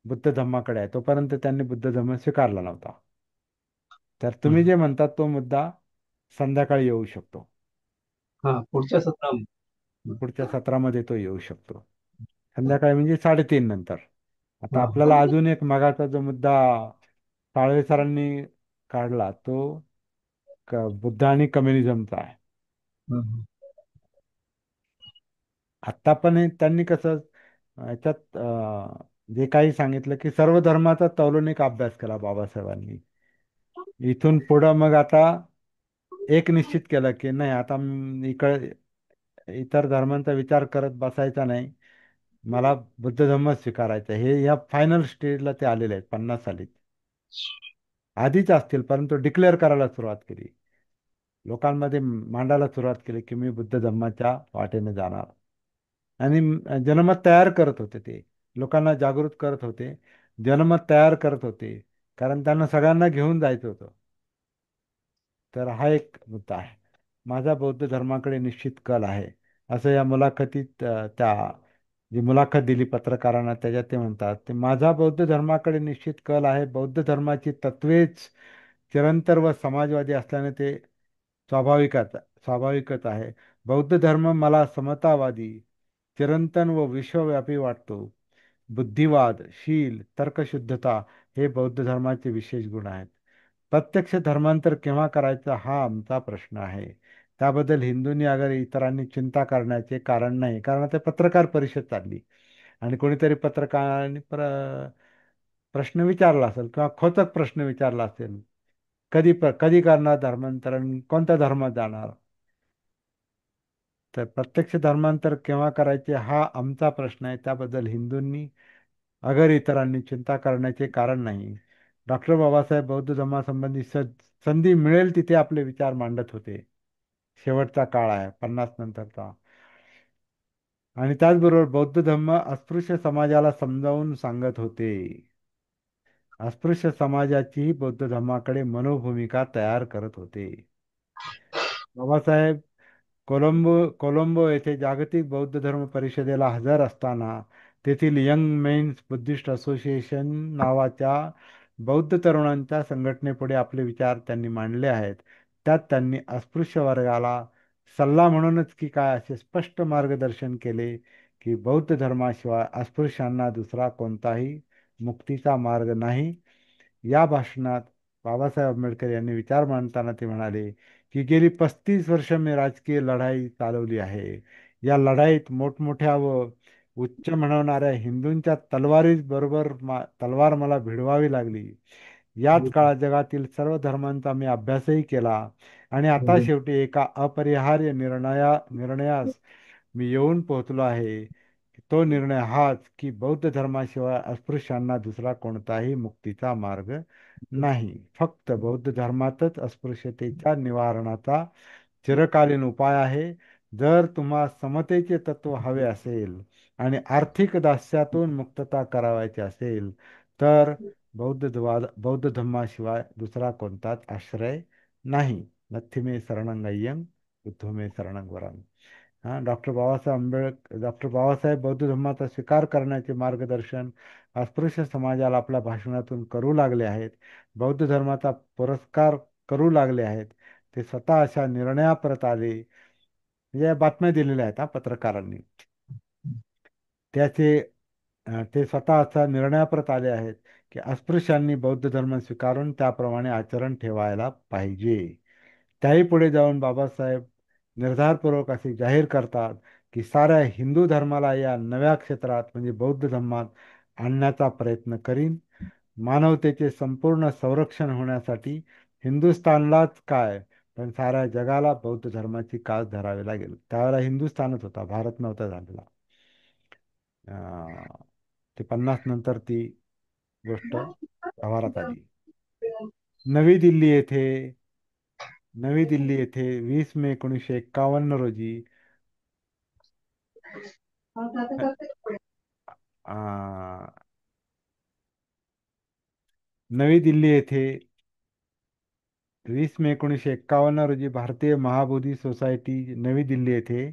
S1: बुद्ध धर्माकडे आहे. तोपर्यंत त्यांनी बुद्ध धर्म स्वीकारला नव्हता. तर तुम्ही
S6: हम्म.
S1: जे म्हणतात तो मुद्दा संध्याकाळी येऊ शकतो.
S6: हा, पुढच्या सत्रामध्ये.
S1: पुढच्या सत्रामध्ये तो येऊ शकतो. संध्याकाळी म्हणजे 3:30 नंतर. आता
S6: हा.
S1: आपल्याला अजून एक मगाचा जो मुद्दा साळवे सरांनी काढला, तो बुद्ध आणि कम्युनिझमचा आहे.
S6: हम्म.
S1: आत्ता पण त्यांनी कसं याच्यात जे काही सांगितलं की सर्व धर्माचा तौलनिक अभ्यास केला बाबासाहेबांनी. इथून पुढं मग आता एक निश्चित केलं की नाही, आता इतर धर्मांचा विचार करत बसायचा नाही, मला बुद्ध धर्म स्वीकारायचा. हे या फायनल स्टेजला ते आलेले आहेत 50 साली. आधीच असतील, परंतु डिक्लेअर करायला सुरुवात केली, लोकांमध्ये मांडायला सुरुवात केली की मी बुद्ध धर्माच्या वाटेने जाणार. आणि जनमत तयार करत होते ते, लोकांना जागृत करत होते, जनमत तयार करत होते, कारण त्यांना सगळ्यांना घेऊन जायचं होतं. तर हा एक मुद्दा आहे. माझा बौद्ध धर्माकडे निश्चित कल आहे, असं या मुलाखतीत त्या जी मुलाखत दिली पत्रकारांना त्याच्यात ते म्हणतात. ते माझा बौद्ध धर्माकडे निश्चित कल आहे. बौद्ध धर्माची तत्वेच चिरंतर व समाजवादी असल्याने ते स्वाभाविकच आहे. बौद्ध धर्म मला समतावादी, चिरंतन व विश्वव्यापी वाटतो. बुद्धिवाद, शील, तर्कशुद्धता हे बौद्ध धर्माचे विशेष गुण आहेत. प्रत्यक्ष धर्मांतर केव्हा करायचं हा आमचा प्रश्न आहे. त्याबद्दल हिंदूंनी अगर इतरांनी चिंता करण्याचे कारण नाही. कारण आता पत्रकार परिषद चालली, आणि कोणीतरी पत्रकारांनी प्रश्न विचारला असेल किंवा खोचक प्रश्न विचारला असेल, कधी करणार धर्मांतरण, कोणत्या धर्मात जाणार? तर प्रत्यक्ष धर्मांतर केव्हा करायचे हा आमचा प्रश्न आहे. त्याबद्दल हिंदूंनी अगर इतरांनी चिंता करण्याचे कारण नाही. डॉक्टर बाबासाहेब बौद्ध धर्मासंबंधी संधी मिळेल तिथे आपले विचार मांडत होते. शेवटचा काळ आहे 50 नंतरचा. आणि त्याचबरोबर बौद्ध धर्म अस्पृश्य समाजाला समजावून सांगत होते. अस्पृश्य समाजाचीही बौद्ध धर्माकडे मनोभूमिका तयार करत होते. बाबासाहेब कोलंबो येथे जागतिक बौद्ध धर्म परिषदेला हजर असताना तेथील यंग मेन्स बुद्धिस्ट असोसिएशन नावाच्या बौद्ध तरुणांच्या संघटनेपुढे आपले विचार त्यांनी मांडले आहेत. त्यात त्यांनी अस्पृश्य वर्गाला सल्ला म्हणूनच की काय असे स्पष्ट मार्गदर्शन केले की बौद्ध धर्माशिवाय अस्पृश्यांना दुसरा कोणताही मुक्तीचा मार्ग नाही. या भाषणात बाबासाहेब आंबेडकर यांनी विचार मांडताना ते म्हणाले की गेली 35 वर्ष मी राजकीय लढाई चालवली आहे. या लढाईत मोठमोठ्या व उच्च म्हणवणाऱ्या हिंदूंच्या तलवार मला भिडवावी लागली. याच काळात जगातील सर्व धर्मांचा मी अभ्यासही केला आणि आता शेवटी एका अपरिहार्य निर्णयास मी येऊन पोहोचलो आहे. तो निर्णय हाच की बौद्ध धर्माशिवाय अस्पृश्यांना दुसरा कोणताही मुक्तीचा मार्ग नाही. फक्त बौद्ध धर्मातच अस्पृश्यतेच्या निवारणाचा चिरकालीन उपाय आहे. जर तुम्हा समतेचे तत्व हवे असेल आणि आर्थिक दास्यातून मुक्तता करावायची असेल तर बौद्ध धर्माशिवाय दुसरा कोणताच आश्रय नाही. नथी शरणंगय्यम बुद्धो शरणं वरम. डॉक्टर बाबासाहेब बौद्ध धर्माचा स्वीकार करण्याचे मार्गदर्शन अस्पृश्य समाजाला आपल्या भाषणातून करू लागले आहेत. बौद्ध धर्माचा पुरस्कार करू लागले आहेत. ते स्वतः अशा निर्णयाप्रत आले. या बातम्या दिलेल्या आहेत पत्रकारांनी. त्याचे ते स्वतः असा निर्णयाप्रत आले आहेत की अस्पृश्यांनी बौद्ध धर्म स्वीकारून त्याप्रमाणे आचरण ठेवायला पाहिजे. त्याही पुढे जाऊन बाबासाहेब निर्धारपूर्वक असे जाहीर करतात की साऱ्या हिंदू धर्माला या नव्या क्षेत्रात म्हणजे बौद्ध धर्मात आणण्याचा प्रयत्न करीन. मानवतेचे संपूर्ण संरक्षण होण्यासाठी हिंदुस्थानलाच काय पण साऱ्या जगाला बौद्ध धर्माची कास धरावी लागेल. त्यावेळेला हिंदुस्थानच होता, भारत नव्हता झालेला. ते 50 नंतर ती गोष्ट व्यवहारात आली. नवी दिल्ली येथे नवी दिल्ली येथे 20 मे 1951 रोजी अ, नवी दिल्ली येथे 20 मे 1951 रोजी भारतीय महाबोधी सोसायटी नवी दिल्ली येथे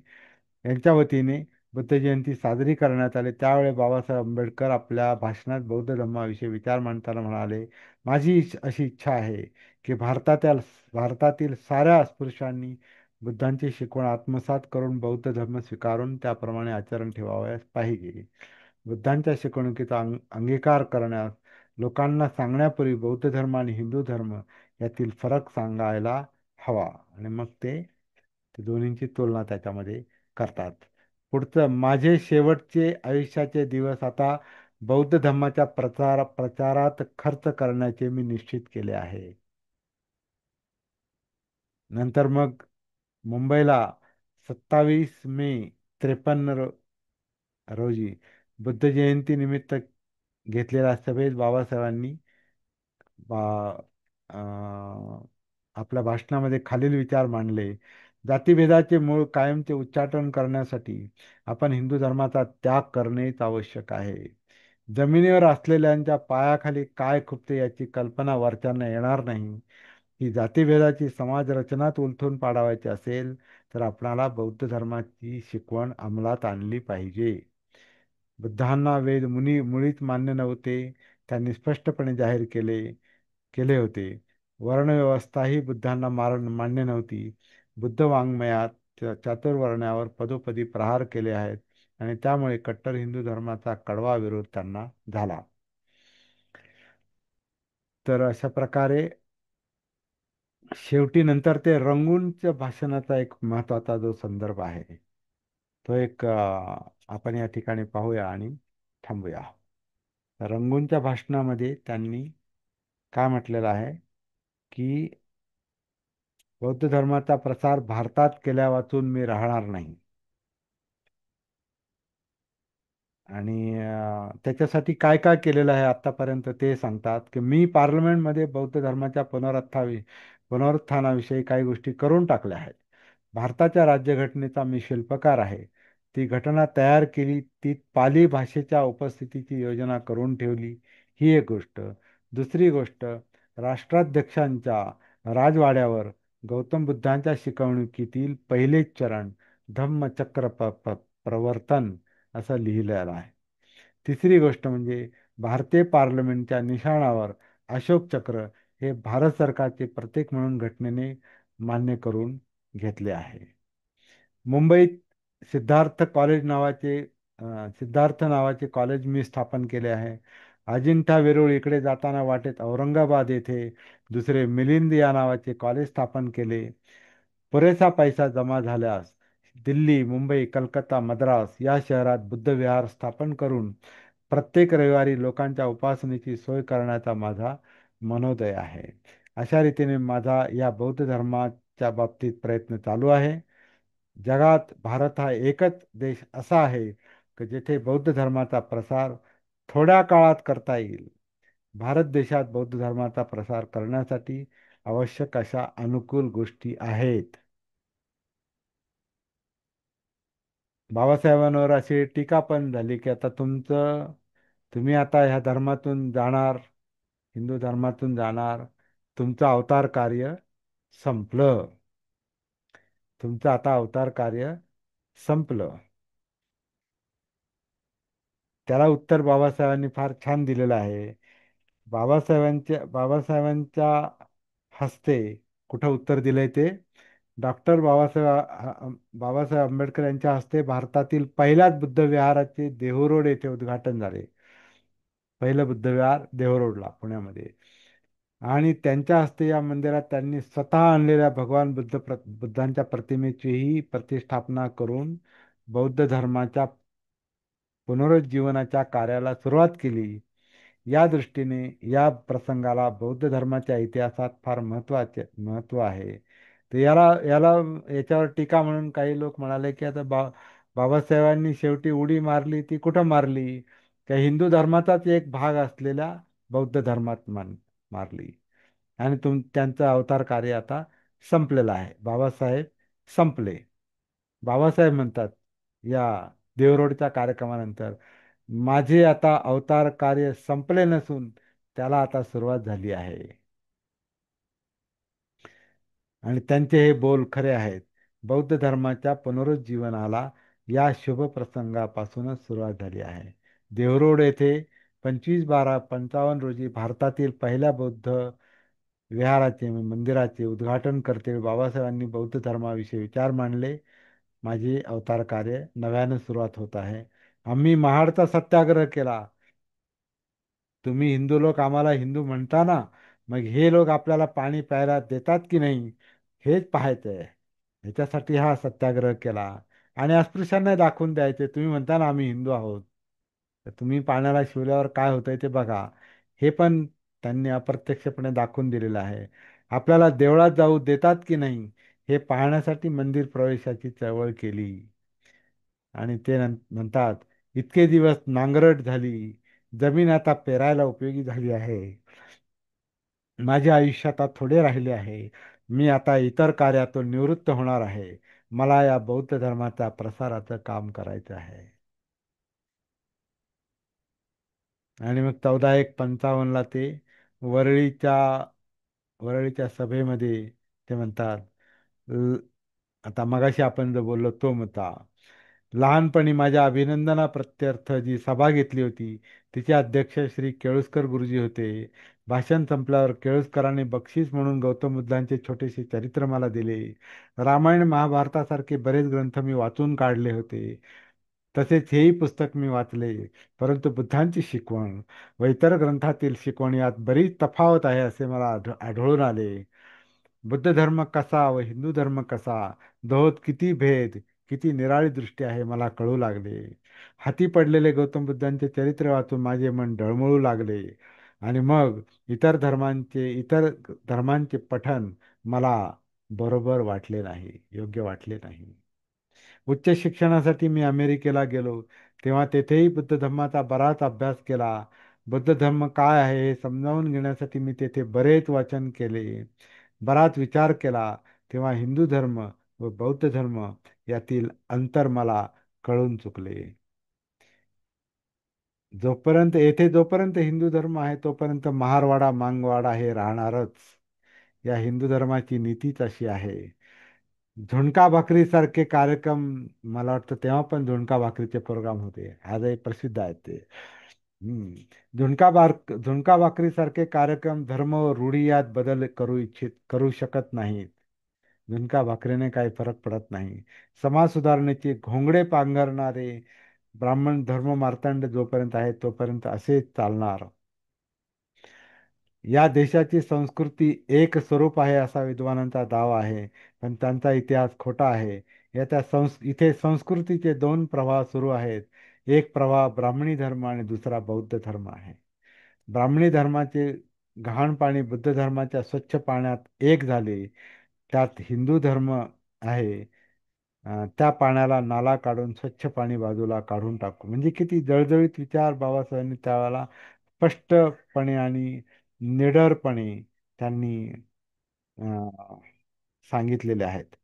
S1: यांच्या वतीने बुद्ध जयंती साजरी करण्यात आली. त्यावेळी बाबासाहेब आंबेडकर आपल्या भाषणात बौद्ध धर्माविषयी विचार मांडताना म्हणाले, माझी अशी इच्छा आहे की भारतातील साऱ्या अस्पृश्यांनी बुद्धांची शिकवण आत्मसात करून बौद्ध धर्म स्वीकारून त्याप्रमाणे आचरण ठेवावयास पाहिजे. बुद्धांच्या शिकवणुकीचा अंगीकार करण्यास लोकांना सांगण्यापूर्वी बौद्ध धर्म आणि हिंदू धर्म यातील फरक सांगायला हवा आणि मग ते दोन्हींची तुलना त्याच्यामध्ये करतात. पुढचं, माझे शेवटचे आयुष्याचे दिवस आता बौद्ध धर्माच्या प्रचारात खर्च करण्याचे मी निश्चित केले आहे. नंतर मग मुंबईला 27 मे 1953 रोजी बुद्ध जयंती निमित्त घेतलेल्या सभेत बाबासाहेबांनी बा आपल्या भाषणामध्ये खालील विचार मांडले. जातीभेदाचे मूळ कायमचे उच्चाटन करण्यासाठी आपण हिंदू धर्माचा त्याग करणेच आवश्यक आहे. जमिनीवर असलेल्यांच्या पायाखाली काय खुपते याची कल्पना वरच्यांना येणार नाही. ही जातीभेदाची समाज रचनात उलथून पाडावायची असेल तर आपणाला बौद्ध धर्माची शिकवण अंमलात आणली पाहिजे. बुद्धांना वेद मुळीच मान्य नव्हते. त्यांनी स्पष्टपणे जाहीर केले होते. वर्णव्यवस्थाही बुद्धांना मान्य नव्हती. बुद्ध वाङ्मयात चातुर्वर्ण्यावर पदोपदी प्रहार केले आहेत आणि त्यामुळे कट्टर हिंदू धर्माचा कडवा विरोध त्यांना झाला. तर अशा प्रकारे शेवटी नंतर ते रंगूनच्या भाषणाचा एक महत्वाचा जो संदर्भ आहे तो एक आपण या ठिकाणी पाहूया आणि थांबूया. रंगूनच्या भाषणामध्ये त्यांनी काय म्हटलेलं आहे की बौद्ध धर्माचा प्रसार भारतात केल्या वाचून मी राहणार नाही आणि त्याच्यासाठी काय काय केलेलं आहे आतापर्यंत ते सांगतात की मी पार्लमेंटमध्ये बौद्ध धर्माच्या पुनरुत्थानाविषयी काही गोष्टी करून टाकल्या आहेत. भारताच्या राज्यघटनेचा मी शिल्पकार आहे. ती घटना तयार केली, ती पाली भाषेच्या उपस्थितीची योजना करून ठेवली, ही एक गोष्ट. दुसरी गोष्ट, राष्ट्राध्यक्षांच्या राजवाड्यावर गौतम बुद्धांच्या शिकवणुकीतील पहिलेच चरण धम्मचक्र प्रवर्तन असं लिहिलेलं आहे. तिसरी गोष्ट म्हणजे भारतीय पार्लमेंटच्या निशाणावर अशोक चक्र हे भारत सरकारचे प्रतीक म्हणून घटनेने मान्य करून घेतले आहे. मुंबईत सिद्धार्थ नावाचे कॉलेज मी स्थापन केले आहे. अजिंठा वेरूळ इकडे जाताना वाटेत औरंगाबाद येथे दुसरे मिलिंद या नावाचे कॉलेज स्थापन केले. पुरेसा पैसा जमा झाल्यास दिल्ली, मुंबई, कलकत्ता, मद्रास या शहरात बुद्ध विहार स्थापन करून प्रत्येक रविवारी लोकांच्या उपासनेची सोय करण्याचा माझा मनोदय आहे. अशा रीतीने माझा या बौद्ध धर्माच्या बाबतीत प्रयत्न चालू आहे. जगात भारत हा एकच देश असा आहे की जेथे बौद्ध धर्माचा प्रसार थोड्या काळात करता येईल. भारत देशात बौद्ध धर्माचा प्रसार करण्यासाठी आवश्यक अशा अनुकूल गोष्टी आहेत. बाबासाहेबांवर अशी टीका पण झाली की आता तुम्ही आता ह्या धर्मातून जाणार, हिंदू धर्मातून जाणार, तुमचं अवतार कार्य संपलं. तुमचं आता अवतार कार्य संपलं. त्याला उत्तर बाबासाहेबांनी फार छान दिलेलं आहे. बाबासाहेबांच्या हस्ते कुठं उत्तर दिलंय ते बाबासाहेब आंबेडकर यांच्या हस्ते भारतातील पहिल्याच बुद्ध विहाराचे देहू येथे उद्घाटन झाले. पहिलं बुद्ध विहार देहू पुण्यामध्ये. आणि त्यांच्या हस्ते या मंदिरात त्यांनी स्वतः आणलेल्या भगवान बुद्धांच्या प्रतिमेचीही प्रतिष्ठापना करून बौद्ध धर्माच्या पुनरुज्जीवनाच्या कार्याला सुरुवात केली. या दृष्टीने या प्रसंगाला बौद्ध धर्माच्या इतिहासात फार महत्त्व आहे. तर याच्यावर टीका म्हणून काही लोक म्हणाले की आता बाबासाहेबांनी शेवटी उडी मारली ती कुठं मारली? त्या हिंदू धर्माचाच एक भाग असलेल्या बौद्ध धर्मात मारली. आणि त्यांचं अवतार कार्य आता संपलेलं आहे. बाबासाहेब संपले. बाबासाहेब म्हणतात या देवरोडच्या कार्यक्रमानंतर, माझे आता अवतार कार्य संपले नसून त्याला आता सुरुवात झाली आहे. आणि त्यांचे हे बोल खरे आहेत. बौद्ध धर्माच्या पुनरुज्जीवनाला या शुभ प्रसंगापासूनच सुरुवात झाली आहे. देवरोड येथे 25/12/55 रोजी भारतातील पहिल्या बौद्ध मंदिराचे उद्घाटन करते बाबासाहेबांनी बौद्ध धर्माविषयी विचार मांडले. माझे अवतार कार्य नव्यानं सुरुवात होत आहे. आम्ही महाडचा सत्याग्रह केला. तुम्ही हिंदू लोक आम्हाला हिंदू म्हणता ना, मग हे लोक आपल्याला पाणी प्यायला देतात की नाही हेच पाहायचंय. ह्याच्यासाठी हा सत्याग्रह केला. आणि अस्पृश्यांना दाखवून द्यायचे, तुम्ही म्हणता ना आम्ही हिंदू आहोत, तर तुम्ही पाण्याला शिवल्यावर काय होतंय ते बघा. हे पण त्यांनी अप्रत्यक्षपणे दाखवून दिलेलं आहे. आपल्याला देवळात जाऊ देतात की नाही हे पाहण्यासाठी मंदिर प्रवेशाची चळवळ केली. आणि ते म्हणतात, इतके दिवस नांगरट झाली, जमीन आता पेरायला उपयोगी झाली आहे. माझ्या आयुष्यात आता थोडे राहिले आहे. मी आता इतर कार्यातून निवृत्त होणार आहे. मला या बौद्ध धर्माच्या प्रसाराचं काम करायचं आहे. आणि मग 14/1/55 ते वरळीच्या वरळीच्या सभेमध्ये ते म्हणतात, ल- आता मगाशी आपण जो बोललो तो मुद्दा, लहानपणी माझ्या अभिनंदनाप्रत्यर्थ जी सभा घेतली होती तिचे अध्यक्ष श्री केळुस्कर गुरुजी होते. भाषण संपल्यावर केळुस्करांनी बक्षीस म्हणून गौतम बुद्धांचे छोटेसे चरित्र मला दिले. रामायण महाभारतासारखे बरेच ग्रंथ मी वाचून काढले होते. तसेच हेही पुस्तक मी वाचले. परंतु बुद्धांची शिकवण व इतर ग्रंथातील शिकवण यात बरीच तफावत आहे असे मला आढळून आले. बुद्ध धर्म कसा व हिंदू धर्म कसा, दोहोत किती भेद, किती निराळी दृष्टी आहे मला कळू लागले. हाती पडलेले गौतम बुद्धांचे चरित्र वाचून माझे मन डळमळू लागले. आणि मग इतर धर्मांचे पठण मला बरोबर वाटले नाही, योग्य वाटले नाही. उच्च शिक्षणासाठी मी अमेरिकेला गेलो तेव्हा तेथेही बुद्ध धर्माचा बराच अभ्यास केला. बुद्ध धर्म काय आहे हे समजावून घेण्यासाठी मी तेथे बरेच वाचन केले, बराच विचार केला. तेव्हा हिंदू धर्म व बौद्ध धर्म यातील अंतर मला कळून चुकले. जोपर्यंत हिंदू धर्म आहे तोपर्यंत महारवाडा मांगवाडा हे राहणारच. या हिंदू धर्माची नीतीच अशी आहे. झुणका भाकरीसारखे कार्यक्रम, मला वाटतं तेव्हा पण झुणका भाकरीचे प्रोग्राम होते, आजही प्रसिद्ध आहेत ते. झुणका भाकरीसारखे कार्यक्रम धर्म व रूढी यात बदल करू शकत नाहीत. झुणका भाकरीने काही फरक पडत नाही. समाज सुधारणेचे घोंगडे पांघरणारे ब्राह्मण धर्म मार्तंड जोपर्यंत आहे तोपर्यंत असेच चालणार. या देशाची संस्कृती एक स्वरूप आहे असा विद्वानांचा दावा आहे, पण त्यांचा इतिहास खोटा आहे. इथे संस्कृतीचे दोन प्रवाह सुरू आहेत. एक प्रवाह ब्राह्मणी धर्म आणि दुसरा बौद्ध धर्म आहे. ब्राह्मणी धर्माचे घाण पाणी बुद्ध धर्माच्या स्वच्छ पाण्यात एक झाले. त्यात हिंदू धर्म आहे. त्या पाण्याला नाला काढून स्वच्छ पाणी बाजूला काढून टाकू. म्हणजे किती जळजळीत विचार बाबासाहेबांनी त्यावेळेला स्पष्टपणे आणि निडरपणे त्यांनी अं, सांगितलेले आहेत.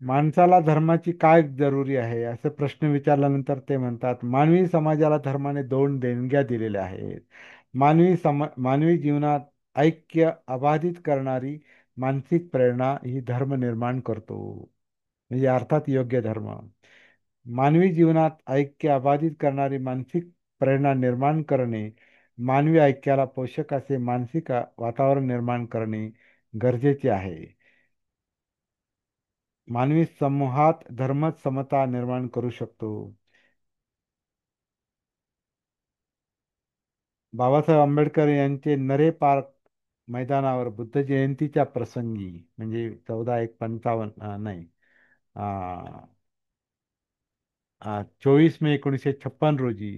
S1: माणसाला धर्माची काय जरुरी आहे असे प्रश्न विचारल्यानंतर ते म्हणतात, मानवी समाजाला धर्माने दोन देणग्या दिलेल्या आहेत. मानवी जीवनात ऐक्य अबाधित करणारी मानसिक प्रेरणा ही धर्म निर्माण करतो. म्हणजे अर्थात योग्य धर्म. मानवी जीवनात ऐक्य अबाधित करणारी मानसिक प्रेरणा निर्माण करणे, मानवी ऐक्याला पोषक असे मानसिक वातावरण निर्माण करणे गरजेचे आहे. मानवी समूहात धर्मच समता निर्माण करू शकतो. बाबासाहेब आंबेडकर यांचे नरे पार्क मैदानावर बुद्ध जयंतीच्या प्रसंगी म्हणजे 14/1/55 नाही 24 मे 1956 रोजी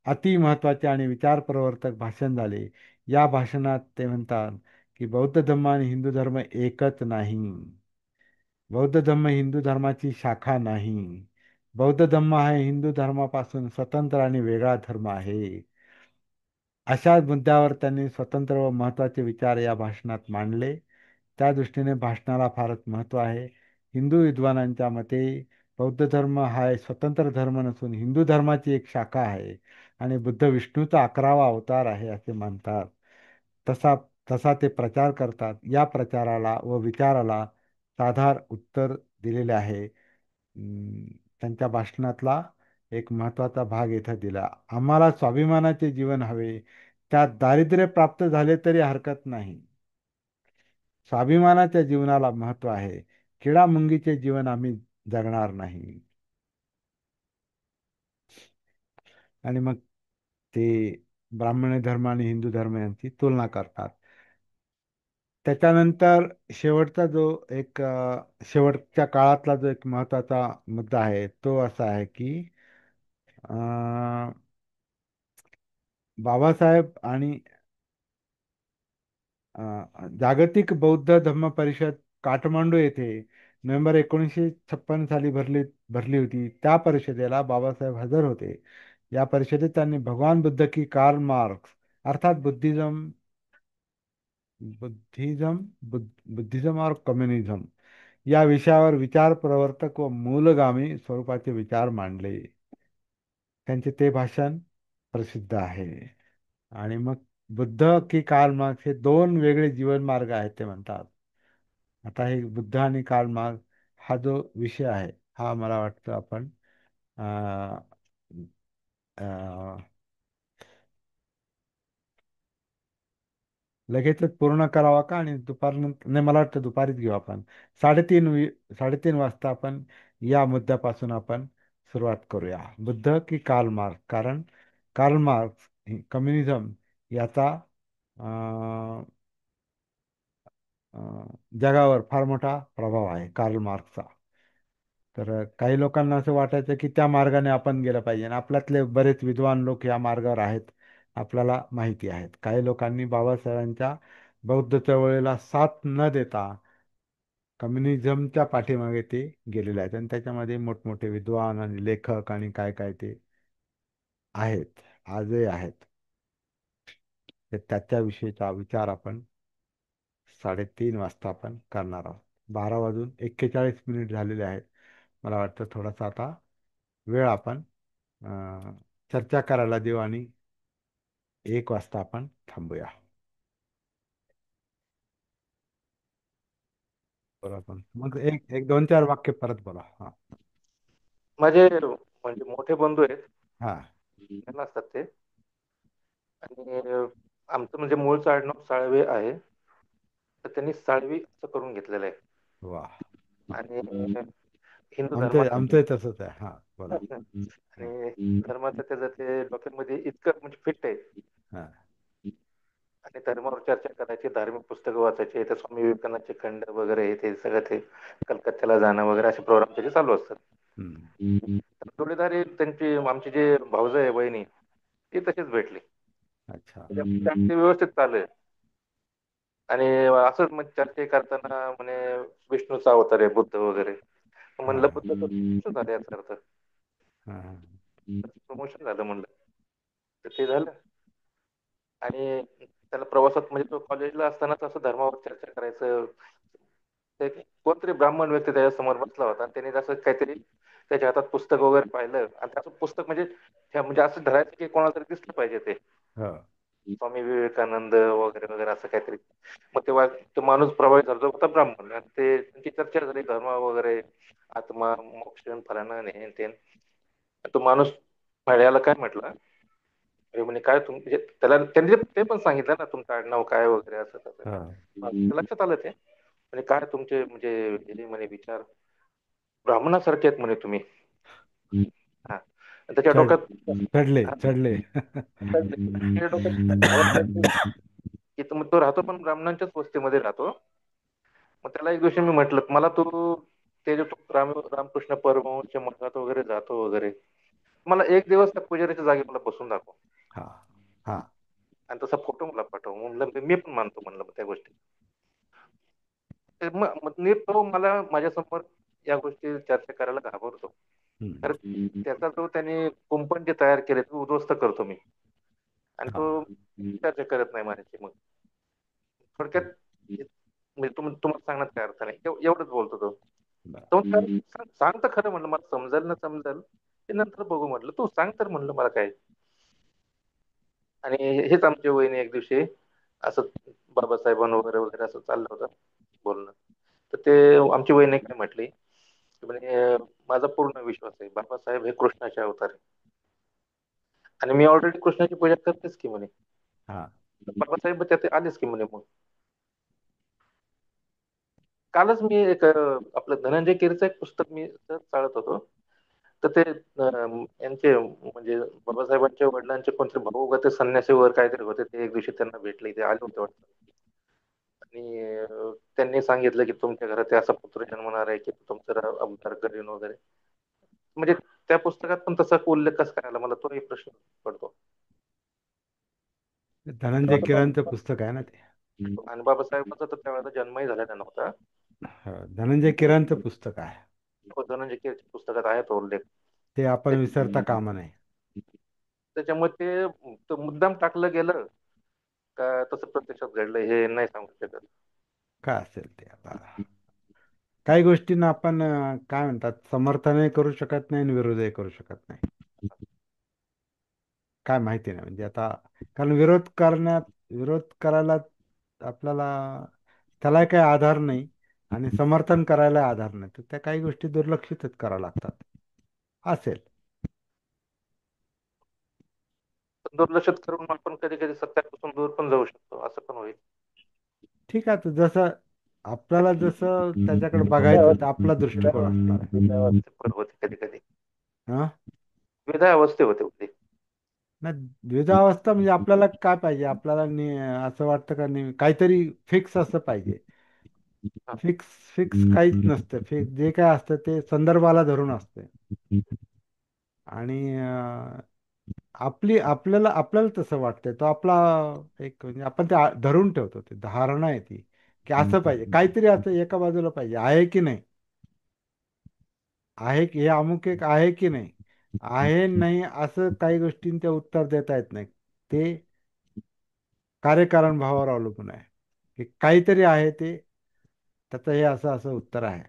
S1: अति महत्वाचे आणि विचार प्रवर्तक भाषण झाले. या भाषणात ते म्हणतात की बौद्ध धर्म आणि हिंदू धर्म एकच नाही. बौद्ध धर्म हिंदू धर्माची शाखा नाही. बौद्ध धर्म हा हिंदू धर्मापासून स्वतंत्र आणि वेगळा धर्म आहे. अशा मुद्द्यावर त्यांनी स्वतंत्र व महत्त्वाचे विचार या भाषणात मांडले. त्या दृष्टीने भाषणाला फारच महत्त्व आहे. हिंदू विद्वानांच्या मते बौद्ध धर्म हा एक स्वतंत्र धर्म नसून हिंदू धर्माची एक शाखा आहे आणि बुद्ध विष्णूचा 11वा अवतार आहे असे मानतात. तसा तसा ते प्रचार करतात. या प्रचाराला व विचाराला साधार उत्तर दिलेले आहे. त्यांच्या भाषणातला एक महत्त्वाचा भाग इथं दिला. आम्हाला स्वाभिमानाचे जीवन हवे. त्यात दारिद्र्य प्राप्त झाले तरी हरकत नाही. स्वाभिमानाच्या जीवनाला महत्त्व आहे. किडामुंगीचे जीवन आम्ही जगणार नाही. आणि मग ते ब्राह्मण धर्म आणि हिंदू धर्म यांची तुलना करतात. त्याच्यानंतर शेवटच्या काळातला जो एक महत्त्वाचा मुद्दा आहे तो असा आहे की बाबासाहेब आणि जागतिक बौद्ध धम्म परिषद काठमांडू येथे नोव्हेंबर 1956 साली भरली होती. त्या परिषदेला बाबासाहेब हजर होते. या परिषदेत त्यांनी भगवान बुद्ध की कार्ल मार्क्स अर्थात बुद्धिझम बुद्धिझम और कम्युनिझम या विषयावर विचार प्रवर्तक व मूलगामी स्वरूपाचे विचार मांडले. त्यांचे ते भाषण प्रसिद्ध आहे. आणि मग बुद्ध की कार्ल मार्क्स हे दोन वेगळे जीवन मार्ग आहेत ते म्हणतात. आता हे बुद्ध आणि कार्ल मार्क्स हा जो विषय आहे हा मला वाटतं आपण अं, अं, लगेचच पूर्ण करावा का आणि दुपारनंतर नाही मला वाटतं दुपारीच घेऊ आपण. 3:30 वाजता आपण या मुद्द्यापासून आपण सुरुवात करूया. बुद्ध की कार्ल मार्क्स. कारण कार्ल मार्क्स कम्युनिझम याचा अं, जगावर फार मोठा प्रभाव आहे कार्ल मार्क्सचा. तर काही लोकांना असं वाटायचं की त्या मार्गाने आपण गेलं पाहिजे आणि आपल्यातले बरेच विद्वान लोक या मार्गावर आहेत आपल्याला माहिती आहेत. काही लोकांनी बाबासाहेबांच्या बौद्ध चळवळीला साथ न देता कम्युनिझमच्या पाठीमागे ते गेलेले आहेत आणि त्याच्यामध्ये मोठमोठे विद्वान आणि लेखक आणि काय काय ते आहेत आजही आहेत. तर त्याच्याविषयीचा विचार आपण 3:30 वाजता आपण करणार आहोत. 12:41 झालेले आहेत. मला वाटतं थोडासा आता वेळ आपण चर्चा करायला देऊ आणि 1 वाजता आपण थांबूया. बरोबर. मग एक एक 2-4 वाक्य परत बोला. हा
S2: माझे म्हणजे मोठे बंधू आहेत.
S1: हा
S2: पुण्याला असतात ते. आणि आमचं म्हणजे मूळचं आडनाव साळवे आहे, तर त्यांनी साळवी असं करून घेतलेलं आहे.
S1: वा.
S2: आणि हिंदू
S1: आमचं
S2: धर्माचं
S1: आमचं तसंच आहे. हा, बोला. हा,
S2: आणि धर्माचं त्याचं ते डोक्यामध्ये इतकं म्हणजे फिट आहे.
S1: हा,
S2: आणि धर्मावर चर्चा करायची, धार्मिक पुस्तकं वाचायची, ते स्वामी विवेकानंदचे खंड वगैरे हे ते सगळं, ते कलकत्त्याला जाणं वगैरे असे प्रोग्राम त्याचे चालू असतात.
S1: हम्म.
S2: तर जोडीदारी त्यांची, आमची जे भाऊजं आहे वहिनी, ती तशीच भेटली.
S1: अच्छा.
S2: म्हणजे ते व्यवस्थित चालू आहे. आणि असंच मग चर्चा करताना म्हणे विष्णूचा अवतार आहे बुद्ध वगैरे.
S1: हा,
S2: म्हणलं बुद्ध तर कसं झालं याचा अर्थ,
S1: हा, हा.
S2: प्रमोशन झालं म्हणलं. तर ते झालं. आणि त्याला प्रवासात म्हणजे तो कॉलेजला असतानाच असं धर्मावर चर्चा करायचं. ते कोणतरी ब्राह्मण व्यक्ती त्याच्या समोर बसला होता आणि त्याने असं काहीतरी त्याच्या हातात पुस्तक वगैरे पाहिलं, आणि त्याचं पुस्तक म्हणजे म्हणजे असं धरायचं की कोणाला तरी दिसलं पाहिजे ते
S1: हो.
S2: स्वामी विवेकानंद वगैरे वगैरे असं काहीतरी. मग तेव्हा तो माणूस प्रभावित झाला, तो होता ब्राह्मण, आणि ते त्यांची चर्चा झाली धर्म वगैरे, आत्मा मोक्ष फलानं आणि हे ते. तो माणूस फळ्याला काय म्हटलं, अरे म्हणे काय तुम म्हणजे त्याला त्यांनी ते पण सांगितलं ना तुमचं आडनाव काय वगैरे असं तसं.
S1: हा.
S2: तर लक्षात आलं ते, म्हणजे काय तुमचे म्हणजे हे म्हणे विचार ब्राह्मणासारखे आहेत म्हणे तुम्ही. हा. त्याच्या
S1: चढ
S2: डोक्यात
S1: चढले
S2: हा,
S1: चढले.
S2: त्याच्या डोक्यात भावना आली की तो राहतो पण ब्राह्मणांच्याच वस्तीमध्ये राहतो. मग त्याला एक दिवशी मी म्हटलं, मला तू ते जे तू रामकृष्ण परमहंसच्या मठात वगैरे जातो वगैरे, मला एक दिवस त्या पुजाऱ्याच्या जागी मला बसून दाखव,
S1: हा, हा.
S2: आणि तसा फोटो मला पाठव म्हणलं. मी पण मानतो म्हणलं मग त्या गोष्टी. मग नीट तो मला माझ्यासमोर या गोष्टी चर्चा करायला घाबरतो.
S1: हम्म.
S2: तर त्याचा जो त्याने कुंपण जे तयार केले ते उद्ध्वस्त करतो मी, आणि
S1: हा,
S2: तो चर्चा करत नाही माझ्याशी. मग थोडक्यात म्हणजे तुम्हाला सांगण्यात काय अर्थ नाही, एवढंच बोलतो तो.
S1: बरं.
S2: तो सांग तर खरं म्हणलं, मला समजेल ना समजेल ते नंतर बघू म्हटलं, तू सांग तर म्हणलं मला काय. आणि हेच आमच्या वहिनी एक दिवशी असं बाबासाहेबांवर वगैरे वगैरे असं चाललं होतं बोलणं. तर ते आमची वहिनी काय म्हटली की म्हणे माझा पूर्ण विश्वास आहे बाबासाहेब हे कृष्णाचे अवतार आहे, आणि मी ऑलरेडी कृष्णाची पूजा करतेच की म्हणे.
S1: हा.
S2: बाबासाहेब त्यात आलेच की म्हणे. मग कालच मी एक आपलं धनंजय कीरचं एक पुस्तक मी सहज चाळत होतो. तर ते यांचे म्हणजे बाबासाहेबांच्या वडिलांचे कोणते भाऊ का ते संन्यासी वर काहीतरी होते, ते एक दिवशी त्यांना भेटले, ते आले होते वाटतं. आणि त्यांनी सांगितलं की तुमच्या घरात असा पुत्र जन्मणार आहे की तुमचा अवतार करीन वगैरे. म्हणजे त्या पुस्तकात पण तसा उल्लेख कसा काय आला, मला तोही प्रश्न पडतो.
S1: धनंजय किरणचं पुस्तक आहे ना ते.
S2: आणि बाबासाहेबांचा तर त्यावेळेला जन्मही झालेला नव्हता.
S1: हो, धनंजय किरणचं पुस्तक आहे.
S2: धनंजय कीरच्या पुस्तकात आहे तो उल्लेख.
S1: ते आपण विसरता कामा नये.
S2: त्याच्यामुळे ते मुद्दाम टाकलं गेलं का तसं प्रत्यक्षात घडलं हे नाही सांगू शकत.
S1: काय असेल ते आता. काही गोष्टींना आपण काय म्हणतात, समर्थनही करू शकत नाही आणि विरोधही करू शकत नाही. काय माहिती नाही म्हणजे आता, कारण विरोध करायला आपल्याला त्याला काही आधार नाही, आणि समर्थन करायला आधार नाही, तर त्या काही गोष्टी दुर्लक्षितच कराव्या लागतात. असेल.
S2: पण दुर्लक्षित करून आपण कधी कधी सत्यापासून दूर पण जाऊ शकतो, असं पण होईल.
S1: ठीक आहे, तर जसं आपल्याला जसं त्याच्याकडे बघायचं तर आपला दृष्टिकोन असणार आहे.
S2: पण होते कधी कधी
S1: हा.
S2: विधा अवस्थे होते होते.
S1: नाही, द्विधावस्था म्हणजे आपल्याला काय पाहिजे, आपल्याला असं वाटतं का नाही काहीतरी फिक्स असं पाहिजे.
S2: हा.
S1: फिक्स फिक्स काहीच नसतं. फिक्स जे काय असतं ते संदर्भाला धरून असते. आणि आपल्याला तसं वाटतंय, तो आपला एक म्हणजे आपण ते धरून ठेवतो, ते धारणा आहे ती, की असं पाहिजे काहीतरी, असं एका बाजूला पाहिजे, आहे की नाही, आहे की हे अमुक एक आहे की नाही, आहे नाही असं काही गोष्टींचे उत्तर देता येत नाही. ते कार्यकारण भावावर अवलंबून आहे, की काहीतरी आहे ते, त्याचं हे असं असं उत्तर आहे,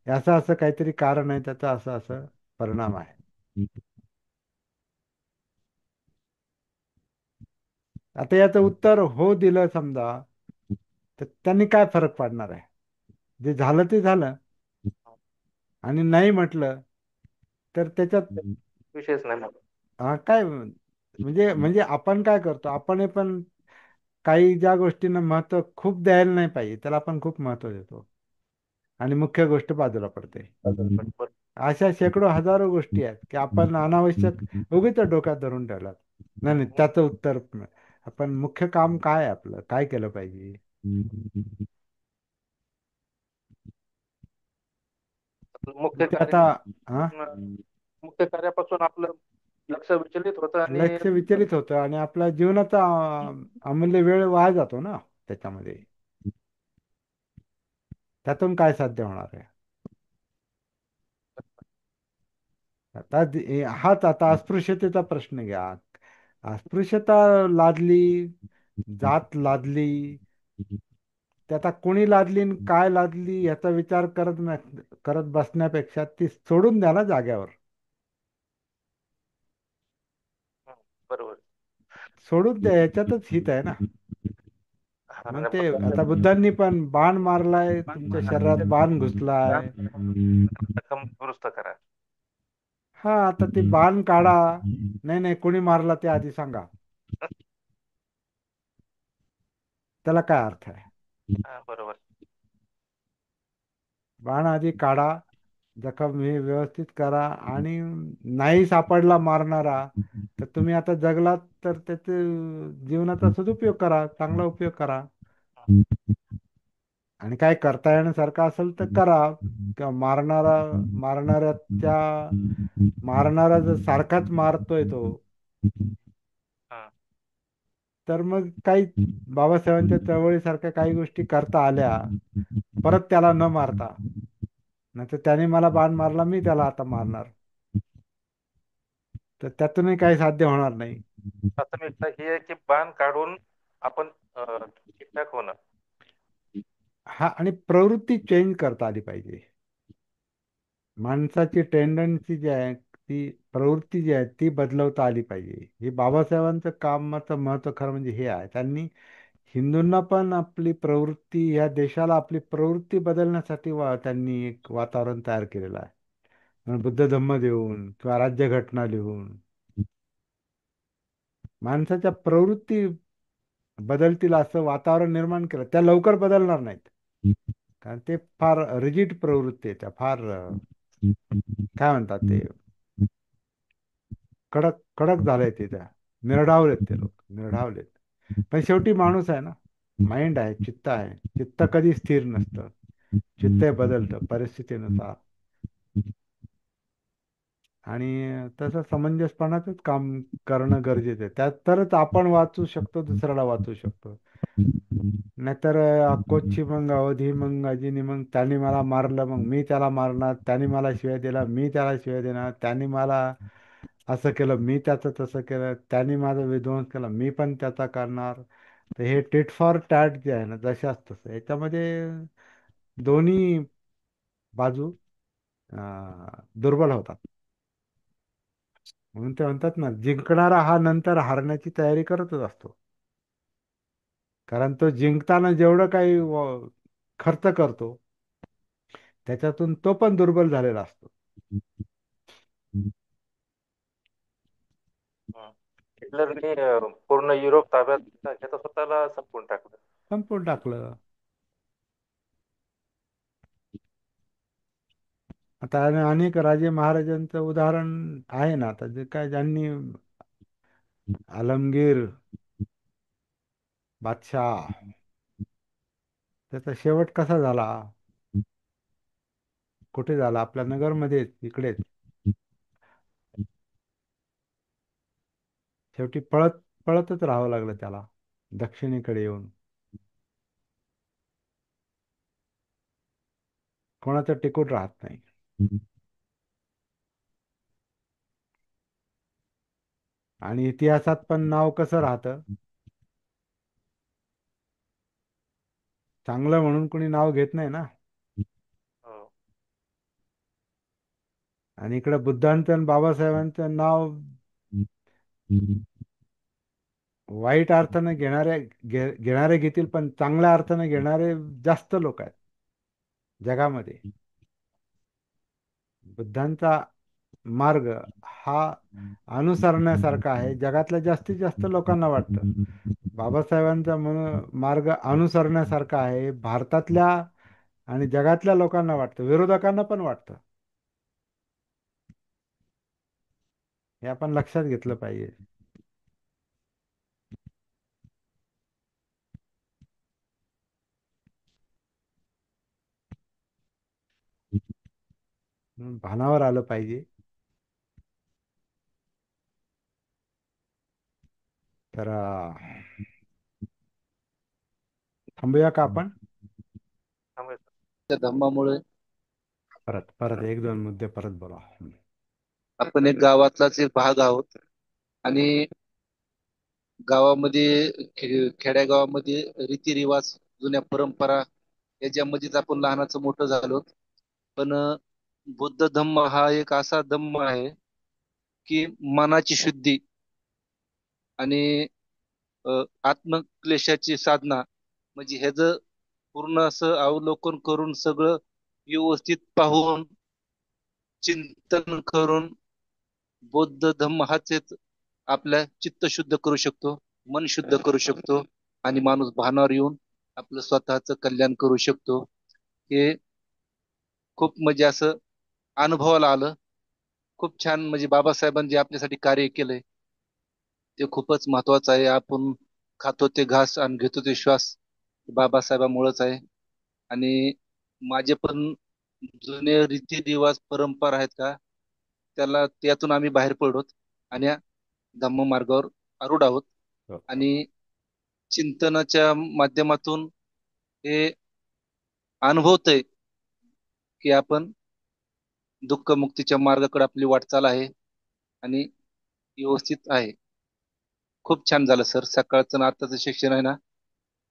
S1: हे असं असं काहीतरी कारण आहे, त्याचा असं असं परिणाम आहे. आता याचं उत्तर हो दिलं समजा, तर त्यांनी काय फरक पडणार आहे. जे झालं ते झालं, आणि नाही म्हटलं तर त्याच्यात
S2: विषयच नाही मग.
S1: हा काय म्हणजे म्हणजे आपण काय करतो, आपण हे पण काही ज्या गोष्टींना महत्व खूप द्यायला नाही पाहिजे त्याला आपण खूप महत्व देतो आणि मुख्य गोष्ट बाजूला पडते.
S2: बरोबर.
S1: अशा शेकडो हजारो गोष्टी आहेत की आपण अनावश्यक उगीच डोक्यात धरून ठेवलात. नाही नाही, त्याचं उत्तर आपण मुख्य काम काय आहे, आपलं काय केलं पाहिजे.
S2: मुख्य
S1: ते
S2: कार्य
S1: आता हा
S2: मुख्य कार्यापासून आपलं लक्ष विचलित होतं आणि
S1: लक्ष विचलित होतं आणि आपला जीवनाचा अमूल्य वेळ वाया जातो ना त्याच्यामध्ये. त्यातून काय साध्य होणार आहे. आता हाच आता अस्पृश्यतेचा प्रश्न घ्या. अस्पृश्यता लादली, जात लादली, ते आता कोणी लादली आणि काय लादली याचा विचार करत बसण्यापेक्षा ती सोडून द्या ना जाग्यावर.
S2: बरोबर.
S1: सोडून द्या, याच्यातच हित आहे ना.
S2: हा,
S1: मग
S2: आणि
S1: ते आता बुद्धांनी पण बाण मारलाय, तुमच्या शरीरात बाण घुसलाय.
S2: जखम दुरुस्त करा.
S1: हा, आता ते बाण काढा. नाही नाही, कोणी मारला ते आधी सांगा, त्याला काय अर्थ आहे.
S2: हा, बरोबर.
S1: बाण आधी काढा, जखम हे व्यवस्थित करा आणि नाही सापडला मारणारा तर तुम्ही आता जगलात तर त्याचे जीवनाचा सदुपयोग करा, चांगला उपयोग करा. आणि काय करता येण्यासारखं असेल तर करा. किंवा मारणाऱ्याच्या मारणारा जर सारखाच मारतोय तो,
S2: हा.
S1: तर मग काही बाबासाहेबांच्या चळवळीसारख्या काही गोष्टी करता आल्या, परत त्याला न मारता. नाही तर त्याने मला बाण मारला, मी त्याला आता मारणार, तर त्यातूनही काही साध्य होणार नाही.
S2: प्राथमिकता ही आहे की बाण काढून आपण ठीकठाक होणं.
S1: हा, आणि प्रवृत्ती चेंज करता आली पाहिजे. माणसाची टेंडन्सी जी आहे, ती प्रवृत्ती जी आहे ती बदलवता आली पाहिजे. हे बाबासाहेबांचं कामाचं महत्व खरं म्हणजे हे आहे, त्यांनी हिंदूंना पण आपली प्रवृत्ती, या देशाला आपली प्रवृत्ती बदलण्यासाठी त्यांनी एक वातावरण तयार केलेलं आहे. बुद्ध धम्म देऊन किंवा राज्यघटना लिहून माणसाच्या प्रवृत्ती बदलतील असं वातावरण निर्माण केलं. त्या लवकर बदलणार नाहीत, कारण ते फार रिजिड प्रवृत्ती आहे, त्या फार काय म्हणतात ते, कडक कडक झालंय ते, त्या निर्ढावलेत ते लोक, निर्ढावलेत. पण शेवटी माणूस आहे ना, माइंड आहे, चित्त आहे. चित्त कधी स्थिर नसतं, चित्त हे बदलतं परिस्थितीनुसार. आणि तसं समंजसपणाचंच काम करणं गरजेचं आहे. त्यात तरच आपण वाचू शकतो, दुसऱ्याला वाचू शकतो. नाहीतर अक्कोची मग अवधी मग अजिनी मग त्याने मला मारलं मग मी त्याला मारणार, त्याने मला शिव्या दिला मी त्याला शिव्या देणार, त्याने मला असं केलं मी त्याचं तसं केलं, त्याने माझा विध्वंस केला मी पण त्याचा करणार. तर हे टिट फॉर टॅट जे आहे ना, जशाच तसं याच्यामध्ये दोन्ही बाजू दुर्बल होतात. म्हणून ते म्हणतात ना, जिंकणारा हा नंतर हारण्याची तयारी करतच असतो. कारण तो जिंकताना जेवढं काही खर्च करतो, त्याच्यातून तो पण दुर्बल झालेला असतो.
S2: हिटलरने पूर्ण युरोप ताब्यात घेता स्वतःला संपवून टाकलं.
S1: संपवून टाकलं. आता अनेक राजे महाराजांचं उदाहरण आहे ना, आता जे काय ज्यांनी आलमगीर बादशाह, त्याचा शेवट कसा झाला, कुठे झाला, आपल्या नगरमध्येच, इकडेच. शेवटी पळतच राहावं लागलं त्याला, दक्षिणेकडे येऊन. कोणाचं टिकून राहत नाही. आणि इतिहासात पण नाव कसं राहतं, चांगलं म्हणून कोणी नाव घेत नाही ना.
S2: हो.
S1: आणि इकडे बुद्धांचं आणि बाबासाहेबांचं नाव वाईट अर्थाने घेणारे घेतील, पण चांगल्या अर्थाने घेणारे जास्त लोक आहेत जगामध्ये. बुद्धांचा मार्ग हा अनुसरण्यासारखा आहे, जगातल्या जास्तीत जास्त लोकांना वाटतं. बाबासाहेबांचा मार्ग अनुसरण्यासारखा आहे, भारतातल्या आणि जगातल्या लोकांना वाटतं, विरोधकांना पण वाटतं. हे आपण लक्षात घेतलं पाहिजे. म्हणून भानावर आलं पाहिजे. तर थांबूया का आपण?
S2: थांबूया.
S4: त्या धम्मामुळे
S1: परत परत एक दोन मुद्दे परत बोला.
S4: आपण एक गावातलाच एक भाग आहोत आणि गावामध्ये खेड्यागावामध्ये रीतिरिवाज, जुन्या परंपरा याच्यामध्येच आपण लहानाचं मोठं झालो. पण बुद्ध धम्म हा एक असा धम्म आहे की मनाची शुद्धी आणि आत्मक्लेशाची साधना, म्हणजे ह्याचं पूर्ण असं अवलोकन करून सगळं व्यवस्थित पाहून चिंतन करून बौद्ध धम्म हाच एक आपल्या चित्त शुद्ध करू शकतो, मन शुद्ध करू शकतो आणि माणूस भानावर येऊन आपलं स्वतःचं कल्याण करू शकतो. हे खूप म्हणजे असं अनुभवाला आलं. खूप छान, म्हणजे बाबासाहेबांनी जे आपल्यासाठी कार्य केलंय ते खूपच महत्वाचं आहे. आपण खातो ते घास आणि घेतो ते श्वास बाबासाहेबांमुळेच आहे. आणि माझे पण जुने रीतिरिवाज परंपरा आहेत का, त्याला त्यातून आम्ही बाहेर पडलो आणि या धम्म मार्गावर आरूढ आहोत.
S1: हो.
S4: आणि चिंतनाच्या माध्यमातून हे अनुभवतय की आपण दुःखमुक्तीच्या मार्गाकडे आपली वाटचाल आहे आणि व्यवस्थित आहे. खूप छान झालं सर, सकाळचं आणि आताचं शिक्षण आहे ना,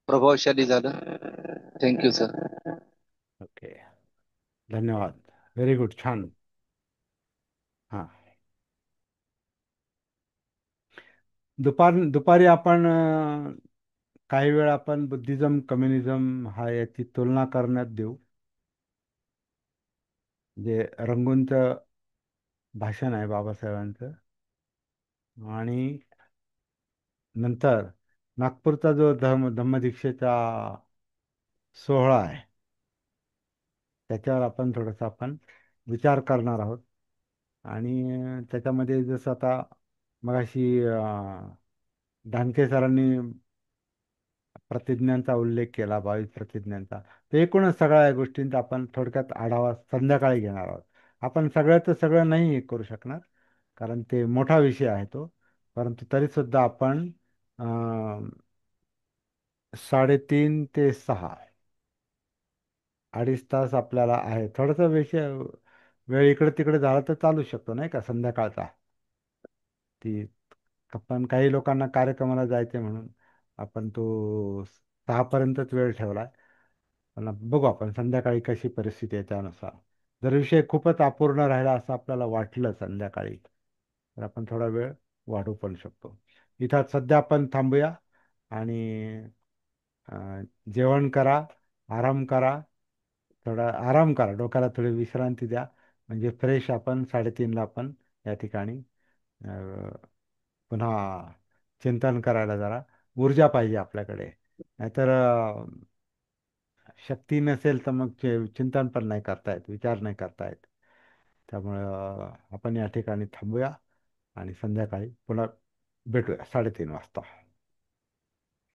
S4: प्रभावशाली झालं. Thank you sir.
S1: ओके, धन्यवाद. व्हेरी गुड, छान. हां, दुपारी आपण काही वेळ आपण बुद्धिझम कम्युनिझम हा याची तुलना करण्यात देऊ. जे रंगूनचं भाषण आहे बाबासाहेबांचं, आणि नंतर नागपूरचा जो धम्मदीक्षेचा सोहळा आहे त्याच्यावर आपण थोडंसं आपण विचार करणार आहोत. आणि त्याच्यामध्ये जसं आता मगाशी ढानके सरांनी प्रतिज्ञांचा उल्लेख केला, 22 प्रतिज्ञांचा, तर एकूणच सगळ्या गोष्टींचा आपण थोडक्यात आढावा संध्याकाळी घेणार आहोत. आपण सगळ्याचं सगळं नाही हे करू शकणार, कारण ते मोठा विषय आहे तो. परंतु तरीसुद्धा आपण 3:30 ते 6 अडीच तास आपल्याला आहे. थोडासा विषय वेळ इकडे तिकडे झाला तर चालू शकतो, नाही का, संध्याकाळचा. ती आपण काही लोकांना कार्यक्रमाला जायचे म्हणून आपण तो 6 पर्यंतच वेळ ठेवलाय. पण बघू आपण संध्याकाळी कशी परिस्थिती आहे त्यानुसार. जर विषय खूपच अपूर्ण राहिला असं आपल्याला वाटलं संध्याकाळी, तर आपण थोडा वेळ वाढवू पण शकतो. इथं सध्या आपण थांबूया आणि जेवण करा, आराम करा, थोडा आराम करा, डोक्याला थोडी विश्रांती द्या. म्हणजे फ्रेश आपण 3:30ला आपण या ठिकाणी पुन्हा चिंतन करायला जरा ऊर्जा पाहिजे आपल्याकडे. नाहीतर शक्ती नसेल तर मग चिंतन पण नाही करता येत, विचार नाही करता येत. त्यामुळं आपण या ठिकाणी थांबूया आणि संध्याकाळी पुन्हा भेटूया 3:30 वाजता.